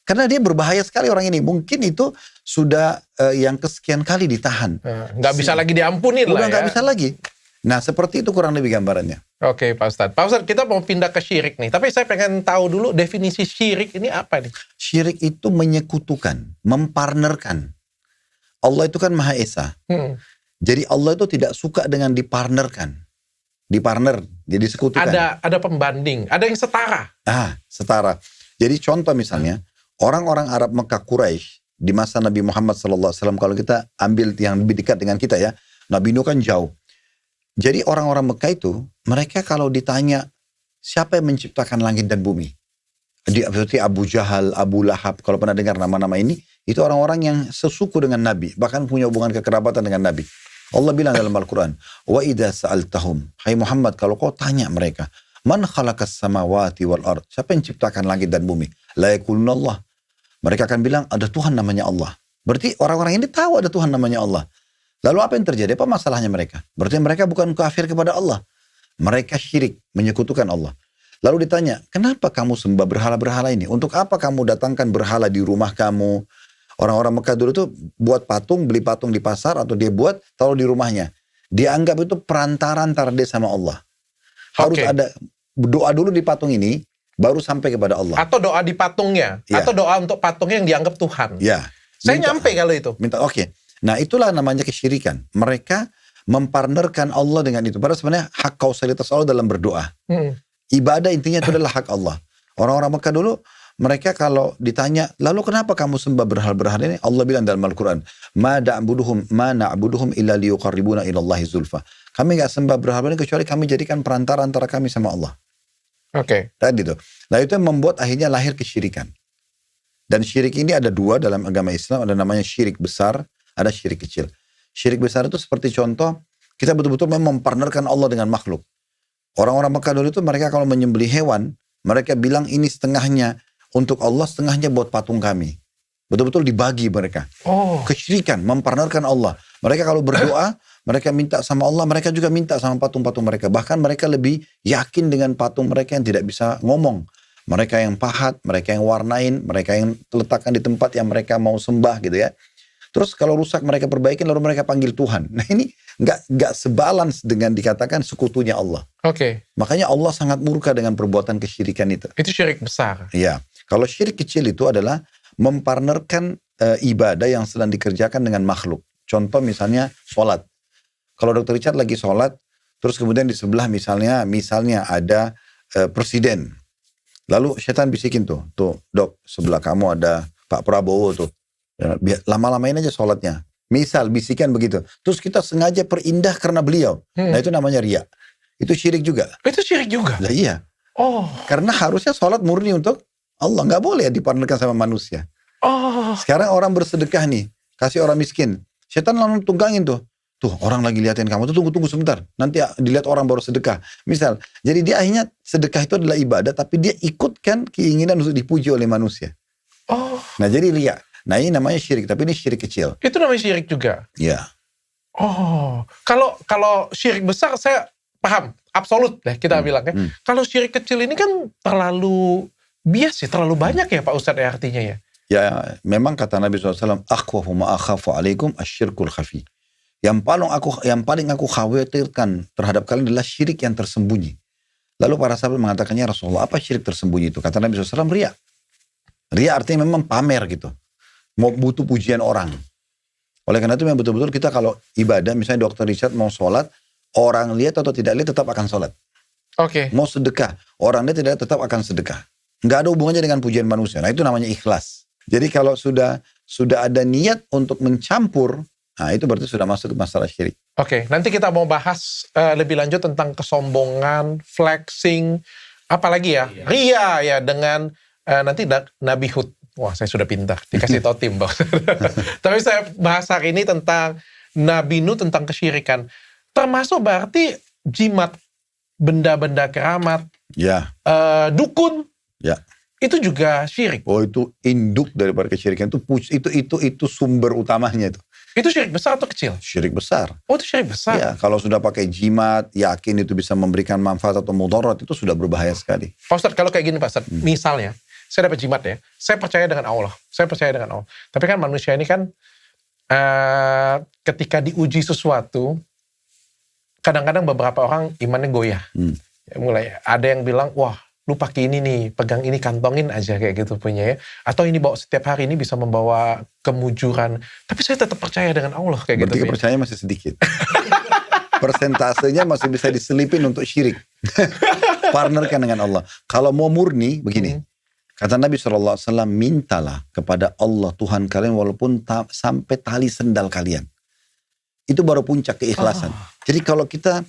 Karena dia berbahaya sekali orang ini. Mungkin itu sudah yang kesekian kali ditahan. Nggak bisa lagi diampunin lah ya. Udah nggak bisa lagi. Nah, seperti itu kurang lebih gambarannya. Oke, Pak Ustadz. Pak Ustadz, kita mau pindah ke syirik nih. Tapi saya pengen tahu dulu definisi syirik ini apa nih? Syirik itu menyekutukan, mempartnerkan. Allah itu kan Maha Esa. Jadi Allah itu tidak suka dengan dipartnerkan. Dipartner, jadi sekutukan. Ada pembanding, ada yang setara. Setara. Jadi contoh misalnya, orang-orang Arab Mekah Quraisy di masa Nabi Muhammad SAW, kalau kita ambil yang lebih dekat dengan kita ya, Nabi Nuh kan jauh. Jadi orang-orang Mekah itu, mereka kalau ditanya, siapa yang menciptakan langit dan bumi? Seperti Abu Jahal, Abu Lahab, kalau pernah dengar nama-nama ini, itu orang-orang yang sesuku dengan Nabi, bahkan punya hubungan kekerabatan dengan Nabi. Allah bilang dalam Al-Quran, wa idza sa'altahum, hai Muhammad, kalau kau tanya mereka, man khalaqas samawati wal ard, siapa yang ciptakan langit dan bumi? La yaquluna Allah. Mereka akan bilang, ada Tuhan namanya Allah. Berarti orang-orang ini tahu ada Tuhan namanya Allah. Lalu apa yang terjadi? Apa masalahnya mereka? Berarti mereka bukan kafir kepada Allah. Mereka syirik, menyekutukan Allah. Lalu ditanya, kenapa kamu sembah berhala-berhala ini? Untuk apa kamu datangkan berhala di rumah kamu? Orang-orang Mekah dulu tuh buat patung, beli patung di pasar, atau dia buat, taruh di rumahnya. Dia anggap itu perantara antara dia sama Allah. Harus ada doa dulu di patung ini, baru sampai kepada Allah. Atau doa di patungnya. Ya. Atau doa untuk patungnya yang dianggap Tuhan. Ya. Saya nyampe kalau itu. Oke. Nah, itulah namanya kesyirikan. Mereka mempartnerkan Allah dengan itu. Padahal sebenarnya hak kausalitas Allah dalam berdoa. Ibadah intinya itu adalah hak Allah. Orang-orang Mekah dulu, mereka kalau ditanya, lalu kenapa kamu sembah berhala-berhala ini? Allah bilang dalam Al-Quran, ma na'buduhum illa liyuqarribuna ilallahi zulfa. Kami gak sembah berhala ini kecuali kami jadikan perantara antara kami sama Allah. Tadi tuh. Nah, itu yang membuat akhirnya lahir kesyirikan. Dan syirik ini ada dua dalam agama Islam, ada namanya syirik besar, ada syirik kecil. Syirik besar itu seperti contoh, kita betul-betul memang mempartnerkan Allah dengan makhluk. Orang-orang Mekah dulu itu mereka kalau menyembelih hewan, mereka bilang ini setengahnya untuk Allah, setengahnya buat patung kami. Betul-betul dibagi mereka. Kesyirikan, mempartnerkan Allah. Mereka kalau berdoa, mereka minta sama Allah, mereka juga minta sama patung-patung mereka. Bahkan mereka lebih yakin dengan patung mereka yang tidak bisa ngomong. Mereka yang pahat, mereka yang warnain, mereka yang letakkan di tempat yang mereka mau sembah gitu ya. Terus kalau rusak mereka perbaikin, lalu mereka panggil Tuhan. Nah ini nggak sebalance dengan dikatakan sekutunya Allah. Makanya Allah sangat murka dengan perbuatan kesyirikan itu. Itu syirik besar. Iya. Kalau syirik kecil itu adalah mempartnerkan ibadah yang sedang dikerjakan dengan makhluk. Contoh misalnya sholat. Kalau Dr. Richard lagi sholat, terus kemudian di sebelah misalnya ada presiden. Lalu setan bisikin tuh dok, sebelah kamu ada Pak Prabowo tuh. Ya, lama-lamain aja sholatnya. Misal bisikan begitu. Terus kita sengaja perindah karena beliau. Nah itu namanya riya. Itu syirik juga. Itu syirik juga? Nah, iya. Karena harusnya sholat murni untuk Allah. Nggak boleh dipartnerkan sama manusia. Sekarang orang bersedekah nih. Kasih orang miskin. Setan langsung tunggangin tuh. Tuh orang lagi liatin kamu. Tuh tunggu sebentar. Nanti dilihat orang baru sedekah. Misal. Jadi dia akhirnya sedekah itu adalah ibadah. Tapi dia ikutkan keinginan untuk dipuji oleh manusia. Nah jadi riya. Nah ini namanya syirik, tapi ini syirik kecil. Itu namanya syirik juga? Iya. Kalau syirik besar saya paham, absolut deh kita bilang ya. Kalau syirik kecil ini kan terlalu bias ya, terlalu banyak ya Pak Ustadz ya artinya ya? Ya memang kata Nabi SAW, akhwafu ma akhafu alaikum asyirkul khafi. Yang paling aku khawatirkan terhadap kalian adalah syirik yang tersembunyi. Lalu para sahabat mengatakannya, Rasulullah apa syirik tersembunyi itu? Kata Nabi SAW, riya. Riya artinya memang pamer gitu. Mau butuh pujian orang. Oleh karena itu memang betul-betul kita kalau ibadah, misalnya Dr. Richard mau sholat, orang lihat atau tidak lihat tetap akan sholat. Mau sedekah, orang lihat tidak lihat tetap akan sedekah. Nggak ada hubungannya dengan pujian manusia. Nah itu namanya ikhlas. Jadi kalau sudah ada niat untuk mencampur, nah itu berarti sudah masuk ke masalah syirik. Nanti kita mau bahas lebih lanjut tentang kesombongan, flexing, apalagi ya, riya ya dengan nanti Nabi Hud. Wah, saya sudah pintar. Dikasih tau tim, Bang. Tapi saya bahas hari ini tentang Nabi Nuh, tentang kesyirikan. Termasuk berarti jimat, benda-benda keramat, dukun, itu juga syirik. Itu induk daripada kesyirikan. Itu sumber utamanya itu. Itu syirik besar atau kecil? Syirik besar. Itu syirik besar? Ya, kalau sudah pakai jimat, yakin itu bisa memberikan manfaat atau mudarat, itu sudah berbahaya sekali. Pak Ustadz, kalau kayak gini Pak Ustadz, misalnya, saya dapat jimat ya, saya percaya dengan Allah. Tapi kan manusia ini kan ketika diuji sesuatu, kadang-kadang beberapa orang imannya goyah. Ya, mulai ada yang bilang, wah lu pakai ini nih, pegang ini, kantongin aja kayak gitu punya ya. Atau ini bawa setiap hari ini bisa membawa kemujuran. Tapi saya tetap percaya dengan Allah kayak Berarti gitu. kepercayaan masih sedikit. Persentasenya masih bisa diselipin untuk syirik. Partnerkan dengan Allah. Kalau mau murni, begini. Kata Nabi SAW, mintalah kepada Allah Tuhan kalian walaupun sampai tali sendal kalian. Itu baru puncak keikhlasan. Jadi kalau kita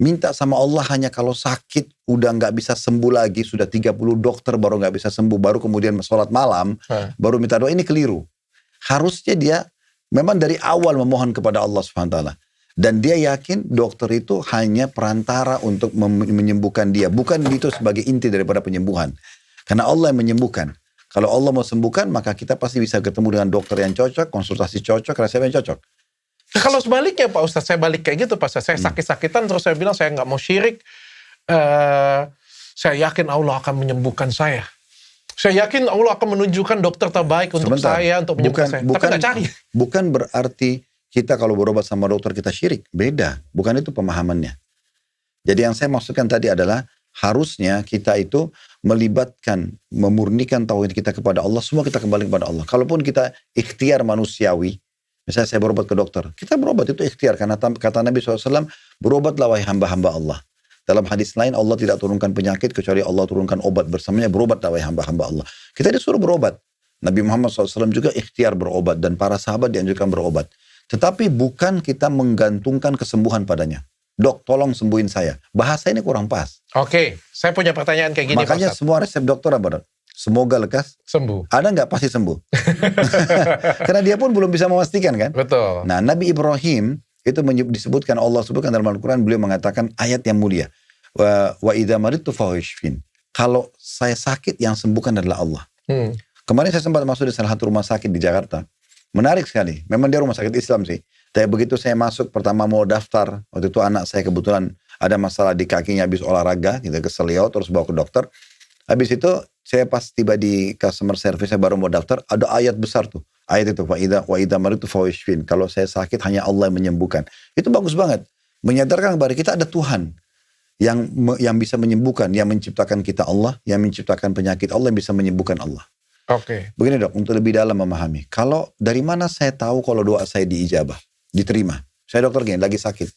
minta sama Allah hanya kalau sakit, udah nggak bisa sembuh lagi, sudah 30 dokter baru nggak bisa sembuh, baru kemudian sholat malam, baru minta doa, ini keliru. Harusnya dia memang dari awal memohon kepada Allah SWT. Dan dia yakin dokter itu hanya perantara untuk menyembuhkan dia. Bukan itu sebagai inti daripada penyembuhan. Karena Allah yang menyembuhkan. Kalau Allah mau sembuhkan, maka kita pasti bisa ketemu dengan dokter yang cocok, konsultasi cocok, resep yang cocok. Nah, kalau sebaliknya Pak Ustadz, saya balik kayak gitu Pak Ustadz. Saya sakit-sakitan terus saya bilang saya nggak mau syirik. Saya yakin Allah akan menyembuhkan saya. Saya yakin Allah akan menunjukkan dokter terbaik untuk saya, untuk menyembuhkan saya. Tapi nggak cari. Bukan berarti kita kalau berobat sama dokter kita syirik. Beda. Bukan itu pemahamannya. Jadi yang saya maksudkan tadi adalah harusnya kita itu melibatkan, memurnikan tauhid kita kepada Allah. Semua kita kembali kepada Allah. Kalaupun kita ikhtiar manusiawi, misalnya saya berobat ke dokter, kita berobat itu ikhtiar. Karena kata Nabi SAW, berobatlah wahai hamba-hamba Allah. Dalam hadis lain, Allah tidak turunkan penyakit kecuali Allah turunkan obat bersamanya. Berobatlah wahai hamba-hamba Allah. Kita disuruh berobat. Nabi Muhammad SAW juga ikhtiar berobat. Dan para sahabat dianjurkan berobat. Tetapi bukan kita menggantungkan kesembuhan padanya. Dok, tolong sembuhin saya. Bahasa ini kurang pas. Oke, saya punya pertanyaan kayak gini. Makanya semua resep dokter apa, Dok? Semoga lekas sembuh. Ada nggak pasti sembuh? Karena dia pun belum bisa memastikan kan? Betul. Nah, Nabi Ibrahim itu disebutkan, Allah sebutkan dalam Al-Quran, beliau mengatakan ayat yang mulia. Wa idza maridtu fahuwa yashfin. Kalau saya sakit, yang sembuhkan adalah Allah. Kemarin saya sempat masuk di salah satu rumah sakit di Jakarta. Menarik sekali. Memang dia rumah sakit Islam sih. Tapi begitu saya masuk, pertama mau daftar. Waktu itu anak saya kebetulan ada masalah di kakinya habis olahraga. Kita ke Selio, terus bawa ke dokter. Habis itu saya pas tiba di customer service, saya baru mau daftar. Ada ayat besar tuh. Ayat itu, wa idza maridtu fahuwa yashfin. Kalau saya sakit, hanya Allah yang menyembuhkan. Itu bagus banget. Menyadarkan kepada kita ada Tuhan yang bisa menyembuhkan. Yang menciptakan kita Allah. Yang menciptakan penyakit Allah, yang bisa menyembuhkan Allah. Oke. Begini Dok, untuk lebih dalam memahami. Kalau dari mana saya tahu kalau doa saya diijabah, diterima? Saya dokter gini, lagi sakit.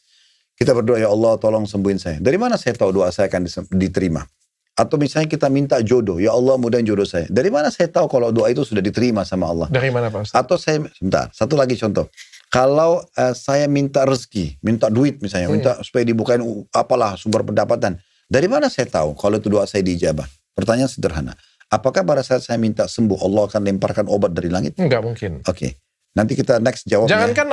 Kita berdoa, ya Allah tolong sembuhin saya. Dari mana saya tahu doa saya akan diterima? Atau misalnya kita minta jodoh, ya Allah mudahin jodoh saya. Dari mana saya tahu kalau doa itu sudah diterima sama Allah? Dari mana Pak Ustaz? Atau saya, sebentar, satu lagi contoh. Kalau saya minta rezeki, minta duit misalnya, minta supaya dibukain apalah sumber pendapatan. Dari mana saya tahu kalau itu doa saya diijabah? Pertanyaan sederhana. Apakah pada saat saya minta sembuh, Allah akan lemparkan obat dari langit? Enggak mungkin. Oke. Nanti kita next jawab. Jangankan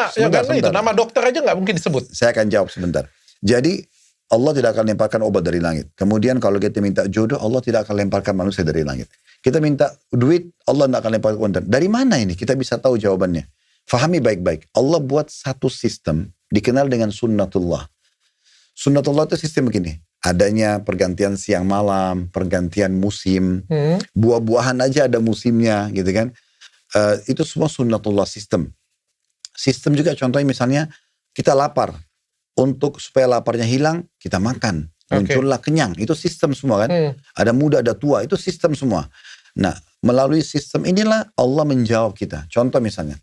itu, nama dokter aja nggak mungkin disebut. Saya akan jawab sebentar. Jadi, Allah tidak akan lemparkan obat dari langit. Kemudian kalau kita minta jodoh, Allah tidak akan lemparkan manusia dari langit. Kita minta duit, Allah tidak akan lemparkan uang. Dari mana ini? Kita bisa tahu jawabannya. Fahami baik-baik. Allah buat satu sistem, dikenal dengan sunnatullah. Sunnatullah itu sistem begini. Adanya pergantian siang malam, pergantian musim, buah-buahan aja ada musimnya gitu kan. Itu semua sunnatullah sistem. Sistem juga contohnya misalnya kita lapar. Untuk supaya laparnya hilang, kita makan. Muncullah kenyang. Itu sistem semua kan. Ada muda, ada tua. Itu sistem semua. Nah, melalui sistem inilah Allah menjawab kita. Contoh misalnya,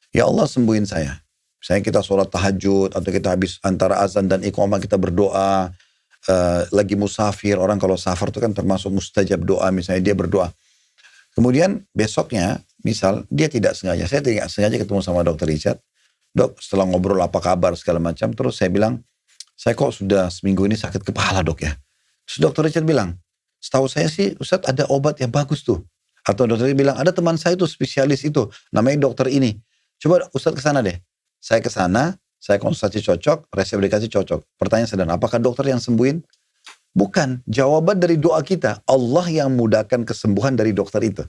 ya Allah sembuhin saya. Misalnya kita sholat tahajud, atau kita habis antara azan dan iqamah kita berdoa. Lagi musafir, orang kalau safar itu kan termasuk mustajab doa, misalnya dia berdoa. Kemudian besoknya, misal dia tidak sengaja, saya tidak sengaja ketemu sama Dr. Richard. Dok, setelah ngobrol apa kabar segala macam, terus saya bilang, saya kok sudah seminggu ini sakit kepala dok ya. Terus Dr. Richard bilang, setahu saya sih Ustadz ada obat yang bagus tuh. Atau dokter bilang, ada teman saya tuh spesialis itu, namanya dokter ini. Coba Ustadz kesana deh. Saya kesana, saya konsultasi cocok, resep dikasih cocok. Pertanyaan sederhana, apakah dokter yang sembuhin? Bukan. Jawaban dari doa kita, Allah yang mudahkan kesembuhan dari dokter itu.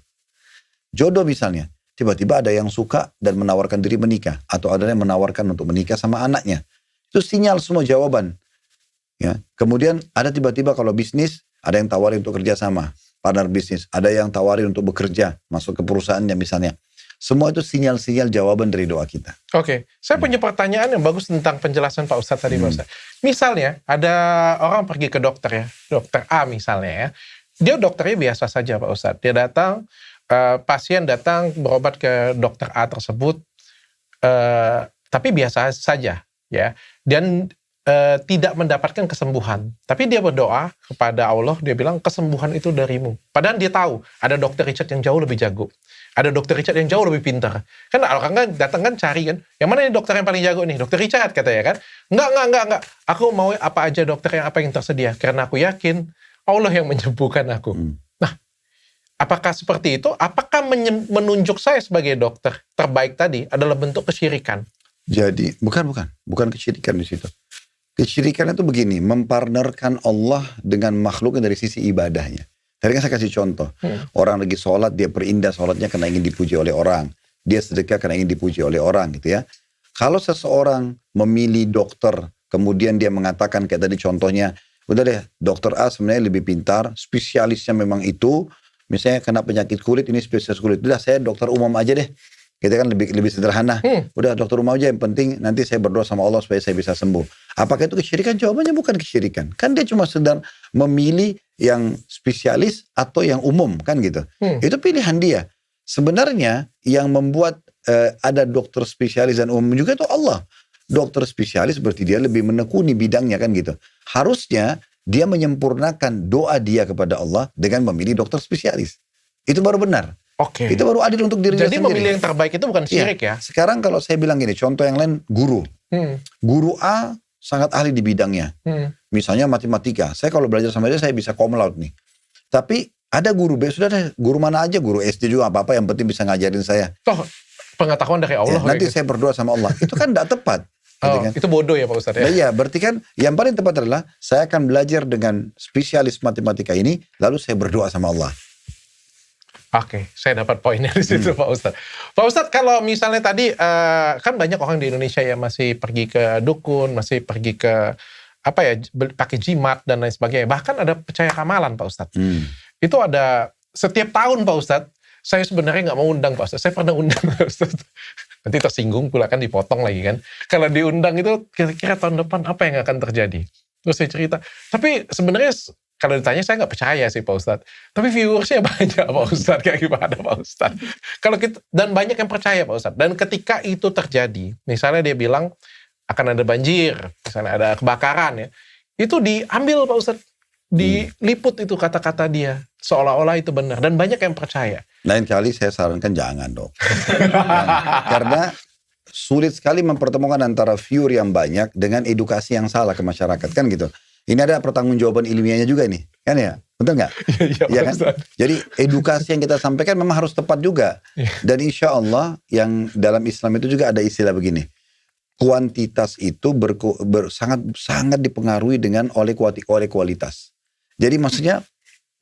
Jodoh misalnya, tiba-tiba ada yang suka dan menawarkan diri menikah. Atau ada yang menawarkan untuk menikah sama anaknya. Itu sinyal semua jawaban. Ya. Kemudian ada tiba-tiba kalau bisnis, ada yang tawarin untuk kerja sama, partner bisnis. Ada yang tawarin untuk bekerja, masuk ke perusahaannya misalnya. Semua itu sinyal-sinyal jawaban dari doa kita. Oke, saya punya pertanyaan yang bagus tentang penjelasan Pak Ustadz tadi, Pak Ustadz. Misalnya, ada orang pergi ke dokter ya, dokter A misalnya ya. Dia dokternya biasa saja, Pak Ustadz. Dia datang, pasien datang berobat ke dokter A tersebut, tapi biasa saja, ya. Dan tidak mendapatkan kesembuhan. Tapi dia berdoa kepada Allah, dia bilang, kesembuhan itu darimu. Padahal dia tahu, ada dokter Richard yang jauh lebih jago. Ada dokter Richard yang jauh lebih pintar. Kan orang kan datang kan cari kan, yang mana nih dokter yang paling jago nih? Dokter Richard katanya kan. Enggak. Aku mau apa aja dokter apa yang tersedia. Karena aku yakin Allah yang menyembuhkan aku. Nah, apakah seperti itu? Apakah menunjuk saya sebagai dokter terbaik tadi adalah bentuk kesyirikan? Jadi, bukan kesyirikan di situ. Kesyirikan itu begini, mempartnerkan Allah dengan makhluknya dari sisi ibadahnya. Tadi kan saya kasih contoh. Orang lagi sholat, dia perindah sholatnya karena ingin dipuji oleh orang. Dia sedekah karena ingin dipuji oleh orang gitu ya. Kalau seseorang memilih dokter, kemudian dia mengatakan kayak tadi contohnya, udah deh dokter A sebenarnya lebih pintar, spesialisnya memang itu, misalnya kena penyakit kulit, ini spesialis kulit. Udah saya dokter umum aja deh. Kita kan lebih sederhana. Udah dokter umum aja, yang penting nanti saya berdoa sama Allah supaya saya bisa sembuh. Apakah itu kesyirikan? Jawabannya bukan kesyirikan. Kan dia cuma sedang memilih yang spesialis atau yang umum kan gitu. Itu pilihan dia. Sebenarnya yang membuat ada dokter spesialis dan umum juga itu Allah. Dokter spesialis berarti dia lebih menekuni bidangnya kan gitu. Harusnya dia menyempurnakan doa dia kepada Allah dengan memilih dokter spesialis. Itu baru benar. Oke. Itu baru adil untuk dirinya Jadi sendiri. memilih yang terbaik itu bukan syirik ya? Sekarang kalau saya bilang gini, contoh yang lain guru. Guru A sangat ahli di bidangnya. Misalnya matematika. Saya kalau belajar sama dia saya bisa cum laude nih. Tapi ada guru B, sudah deh, guru mana aja, guru SD juga apa-apa, yang penting bisa ngajarin saya. Toh pengetahuan dari Allah. Nanti saya berdoa sama Allah. Itu kan tidak tepat. Gitu kan? Itu bodoh ya Pak Ustadz ya? Nah, iya, berarti kan yang paling tepat adalah saya akan belajar dengan spesialis matematika ini, lalu saya berdoa sama Allah. Oke, saya dapat poinnya di situ Pak Ustadz. Pak Ustadz, kalau misalnya tadi kan banyak orang di Indonesia yang masih pergi ke dukun, masih pergi ke apa ya, pakai jimat dan lain sebagainya. Bahkan ada percaya ramalan Pak Ustadz. Itu ada setiap tahun Pak Ustadz. Saya sebenarnya nggak mau undang Pak Ustadz. Saya pernah undang Pak Ustadz. Nanti tersinggung pula kan, dipotong lagi kan. Kalau diundang itu kira-kira tahun depan apa yang akan terjadi. Terus saya cerita. Tapi sebenarnya kalau ditanya saya nggak percaya sih Pak Ustadz. Tapi viewersnya banyak Pak Ustadz. Kayak gimana Pak Ustadz? Kalau kita, dan banyak yang percaya Pak Ustadz. Dan ketika itu terjadi, misalnya dia bilang akan ada banjir, misalnya ada kebakaran ya. Itu diambil Pak Ustadz. Diliput itu kata-kata dia. Seolah-olah itu benar. Dan banyak yang percaya. Lain kali saya sarankan jangan dong. Karena sulit sekali mempertemukan antara viewer yang banyak dengan edukasi yang salah ke masyarakat. Kan gitu. Ini ada pertanggungjawaban ilmiahnya juga nih. Kan ya? Betul nggak? Iya kan? Jadi edukasi yang kita sampaikan memang harus tepat juga. Dan insya Allah yang dalam Islam itu juga ada istilah begini. Kuantitas itu sangat dipengaruhi dengan oleh kualitas. Jadi maksudnya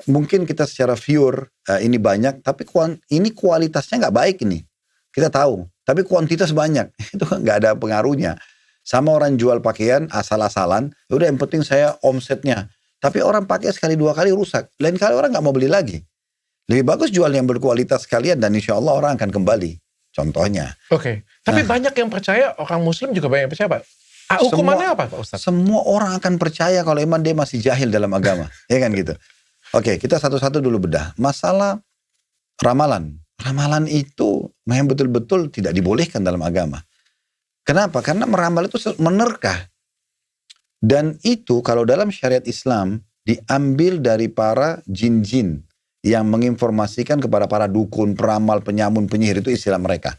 mungkin kita secara viewer ini banyak, tapi ini kualitasnya nggak baik ini. Kita tahu, tapi kuantitas banyak. Itu nggak ada pengaruhnya. Sama orang jual pakaian asal-asalan, udah yang penting saya omsetnya. Tapi orang pakai sekali dua kali rusak. Lain kali orang nggak mau beli lagi. Lebih bagus jual yang berkualitas sekalian dan insya Allah orang akan kembali. Contohnya. Oke. Tapi banyak yang percaya, orang Muslim juga banyak yang percaya Pak. Hukumannya apa Pak Ustadz? Semua orang akan percaya kalau emang dia masih jahil dalam agama. Ya kan gitu. Oke, kita satu-satu dulu bedah. Masalah ramalan. Ramalan itu memang betul-betul tidak dibolehkan dalam agama. Kenapa? Karena meramal itu menerka. Dan itu kalau dalam syariat Islam diambil dari para jin-jin yang menginformasikan kepada para dukun, peramal, penyamun, penyihir, itu istilah mereka.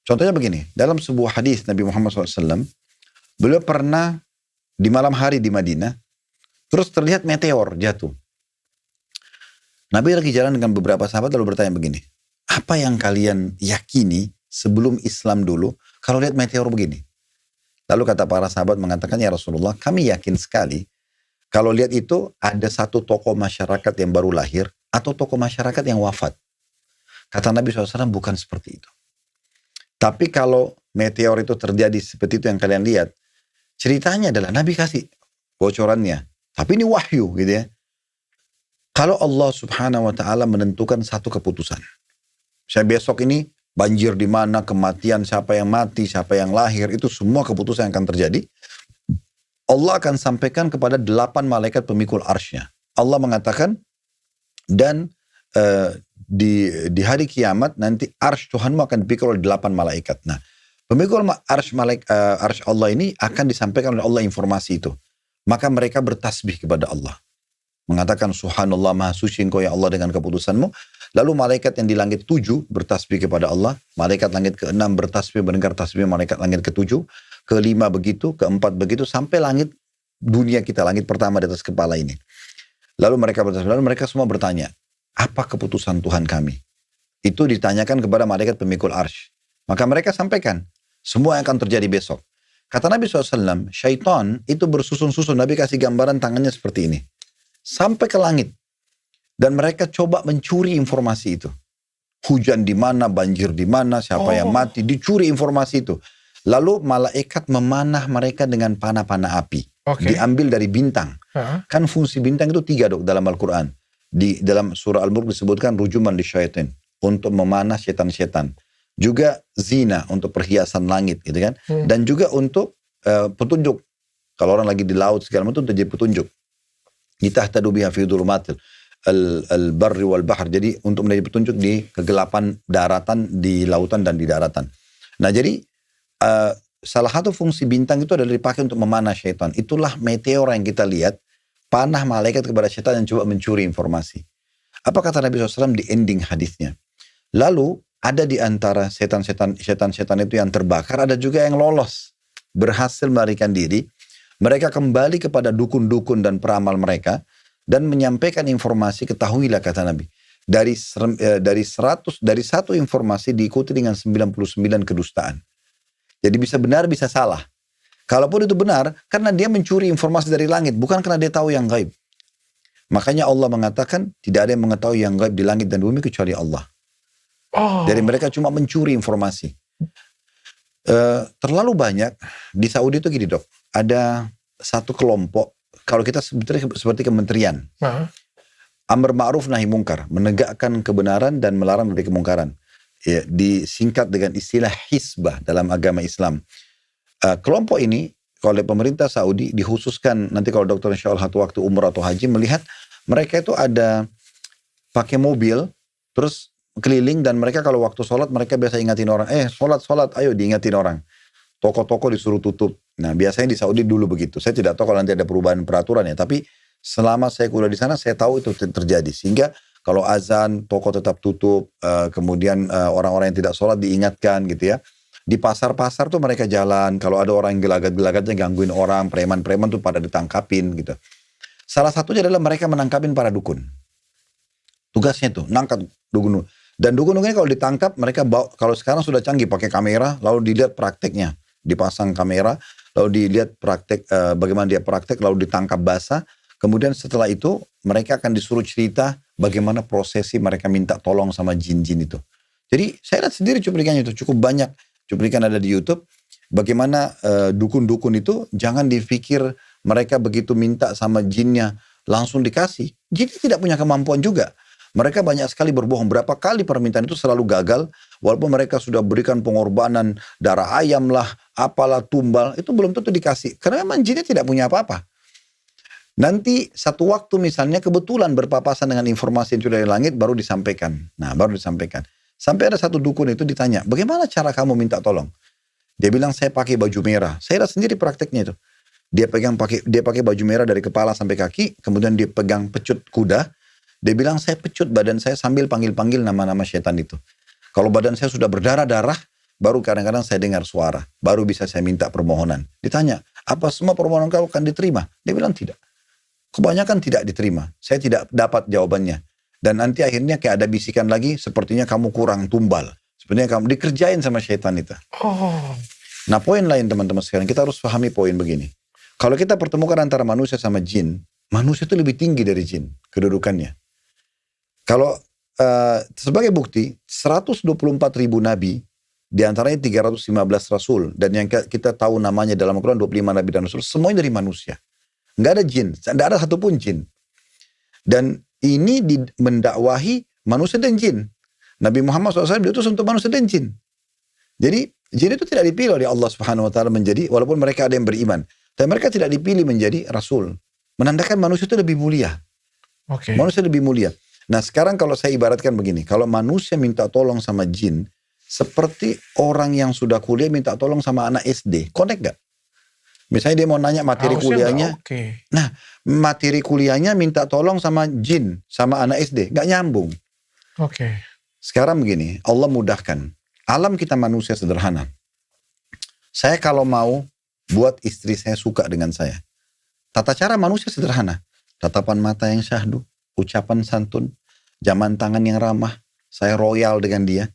Contohnya begini, dalam sebuah hadis Nabi Muhammad SAW, beliau pernah di malam hari di Madinah, terus terlihat meteor jatuh. Nabi lagi jalan dengan beberapa sahabat lalu bertanya begini, apa yang kalian yakini sebelum Islam dulu kalau lihat meteor begini? Lalu kata para sahabat mengatakan, ya Rasulullah, kami yakin sekali kalau lihat itu ada satu tokoh masyarakat yang baru lahir atau tokoh masyarakat yang wafat. Kata Nabi SAW, bukan seperti itu. Tapi kalau meteor itu terjadi seperti itu yang kalian lihat, ceritanya adalah Nabi kasih bocorannya. Tapi ini wahyu gitu ya. Kalau Allah Subhanahu wa ta'ala menentukan satu keputusan. Misalnya besok ini banjir di mana, kematian, siapa yang mati, siapa yang lahir, itu semua keputusan yang akan terjadi. Allah akan sampaikan kepada 8 malaikat pemikul arsy-Nya. Allah mengatakan, dan di hari kiamat nanti arsy Tuhanmu akan dipikul oleh 8 malaikat. Nah, pemikul arsy Allah ini akan disampaikan oleh Allah informasi itu. Maka mereka bertasbih kepada Allah. Mengatakan subhanallah maha suci engkau ya Allah dengan keputusanmu. Lalu malaikat yang di langit 7 bertasbih kepada Allah. Malaikat langit ke-6 bertasbih mendengar tasbih malaikat langit ke-7. Ke-5 begitu, ke-4 begitu, sampai langit dunia kita, langit pertama di atas kepala ini. Lalu mereka bertasbih, lalu mereka semua bertanya, apa keputusan Tuhan kami? Itu ditanyakan kepada malaikat pemikul arsy. Maka mereka sampaikan, semua yang akan terjadi besok. Kata Nabi SAW, syaitan itu bersusun-susun. Nabi kasih gambaran tangannya seperti ini. Sampai ke langit. Dan mereka coba mencuri informasi itu. Hujan di mana, banjir di mana, siapa yang mati. Dicuri informasi itu. Lalu malaikat memanah mereka dengan panah-panah api. Diambil dari bintang. Kan fungsi bintang itu 3 dok dalam Al-Quran. Di dalam surah Al-Mulk disebutkan rujuman li syaitan. Untuk memanah setan-setan. Juga zina untuk perhiasan langit gitu kan. Dan juga untuk petunjuk. Kalau orang lagi di laut segala macam itu jadi petunjuk. Nitahtadu biha fi dhulumatil al-barri wal bahr. Jadi untuk menjadi petunjuk di kegelapan daratan, di lautan dan di daratan. Nah jadi salah satu fungsi bintang itu adalah dipakai untuk memanah syaitan. Itulah meteor yang kita lihat. Panah malaikat kepada syaitan yang coba mencuri informasi. Apa kata Nabi SAW di ending hadisnya? Lalu ada di antara setan-setan itu yang terbakar, ada juga yang lolos. Berhasil melarikan diri. Mereka kembali kepada dukun-dukun dan peramal mereka. Dan menyampaikan informasi, ketahuilah kata Nabi. Dari satu informasi diikuti dengan 99 kedustaan. Jadi bisa benar, bisa salah. Kalaupun itu benar, karena dia mencuri informasi dari langit. Bukan karena dia tahu yang gaib. Makanya Allah mengatakan, tidak ada yang mengetahui yang gaib di langit dan bumi kecuali Allah. Dari mereka cuma mencuri informasi. Terlalu banyak di Saudi itu gini dok, ada satu kelompok, kalau kita sebetulnya seperti kementerian, amar ma'ruf nahi mungkar, menegakkan kebenaran dan melarang dari kemungkaran, ya, disingkat dengan istilah hizbah dalam agama Islam. Kelompok ini oleh pemerintah Saudi dikhususkan, nanti kalau dokter insya Allah waktu umrah atau haji melihat mereka itu ada pakai mobil terus keliling, dan mereka kalau waktu sholat mereka biasa ingatin orang, sholat, ayo diingatin orang. Toko-toko disuruh tutup. Nah biasanya di Saudi dulu begitu. Saya tidak tahu kalau nanti ada perubahan peraturan ya, tapi selama saya kuliah di sana saya tahu itu terjadi. Sehingga kalau azan toko tetap tutup, kemudian orang-orang yang tidak sholat diingatkan gitu ya. Di pasar-pasar tuh mereka jalan, kalau ada orang yang gelagat-gelagatnya gangguin orang, preman-preman tuh pada ditangkapin gitu. Salah satunya adalah mereka menangkapin para dukun. Tugasnya tuh nangkap dukun. Dan dukun-dukunnya kalau ditangkap, mereka bawa, kalau sekarang sudah canggih pakai kamera, lalu dilihat prakteknya, dipasang kamera, lalu dilihat praktek bagaimana dia praktek, lalu ditangkap basah. Kemudian setelah itu mereka akan disuruh cerita bagaimana prosesi mereka minta tolong sama jin-jin itu. Jadi saya lihat sendiri cuplikannya itu cukup banyak. Cuplikan ada di YouTube. Bagaimana dukun-dukun itu jangan dipikir mereka begitu minta sama jinnya langsung dikasih. Jin tidak punya kemampuan juga. Mereka banyak sekali berbohong. Berapa kali permintaan itu selalu gagal. Walaupun mereka sudah berikan pengorbanan darah ayam lah, apalah tumbal. Itu belum tentu dikasih. Karena memang jinnya tidak punya apa-apa. Nanti satu waktu misalnya kebetulan berpapasan dengan informasi yang sudah dari langit baru disampaikan. Nah baru disampaikan. Sampai ada satu dukun itu ditanya, bagaimana cara kamu minta tolong? Dia bilang saya pakai baju merah. Saya lihat sendiri prakteknya itu. Dia pakai baju merah dari kepala sampai kaki. Kemudian dia pegang pecut kuda. Dia bilang saya pecut badan saya sambil panggil-panggil nama-nama syaitan itu. Kalau badan saya sudah berdarah-darah, baru kadang-kadang saya dengar suara. Baru bisa saya minta permohonan. Ditanya, apa semua permohonan kau akan diterima? Dia bilang tidak. Kebanyakan tidak diterima. Saya tidak dapat jawabannya. Dan nanti akhirnya kayak ada bisikan lagi, sepertinya kamu kurang tumbal. Sebenarnya kamu dikerjain sama syaitan itu. Nah poin lain teman-teman sekarang, kita harus pahami poin begini. Kalau kita pertemukan antara manusia sama jin, manusia itu lebih tinggi dari jin, kedudukannya. Kalau sebagai bukti, 124.000 nabi, diantaranya 315 rasul, dan yang kita tahu namanya dalam Al-Quran 25 nabi dan rasul, semuanya dari manusia. Nggak ada jin, nggak ada satupun jin. Dan ini mendakwahi manusia dan jin. Nabi Muhammad SAW diutus untuk manusia dan jin. Jadi jin itu tidak dipilih oleh Allah Subhanahu Wa Taala menjadi, walaupun mereka ada yang beriman, tapi mereka tidak dipilih menjadi rasul. Menandakan manusia itu lebih mulia. Oke. Manusia lebih mulia. Nah sekarang kalau saya ibaratkan begini, kalau manusia minta tolong sama jin, seperti orang yang sudah kuliah minta tolong sama anak SD, connect gak? Misalnya dia mau nanya materi Harusnya kuliahnya, nggak oke. nah materi kuliahnya minta tolong sama jin, sama anak SD, gak nyambung. Oke. Sekarang begini, Allah mudahkan. Alam kita manusia sederhana. Saya kalau mau buat istri saya suka dengan saya, tata cara manusia sederhana. Tatapan mata yang syahdu, ucapan santun, jaman tangan yang ramah, saya royal dengan dia.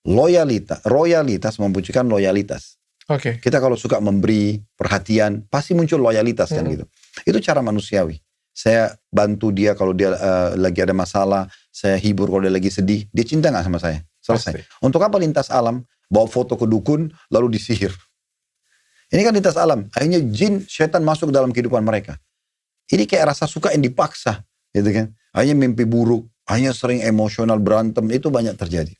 Royalitas membutuhkan loyalitas. Oke. Kita kalau suka memberi perhatian, pasti muncul loyalitas kan gitu. Itu cara manusiawi. Saya bantu dia kalau dia lagi ada masalah, saya hibur kalau dia lagi sedih. Dia cinta gak sama saya? Selesai. Pasti. Untuk apa lintas alam? Bawa foto ke dukun, lalu disihir. Ini kan lintas alam. Akhirnya jin, syaitan masuk ke dalam kehidupan mereka. Ini kayak rasa suka yang dipaksa. Gitu kan. Akhirnya mimpi buruk, akhirnya sering emosional berantem. Itu banyak terjadi.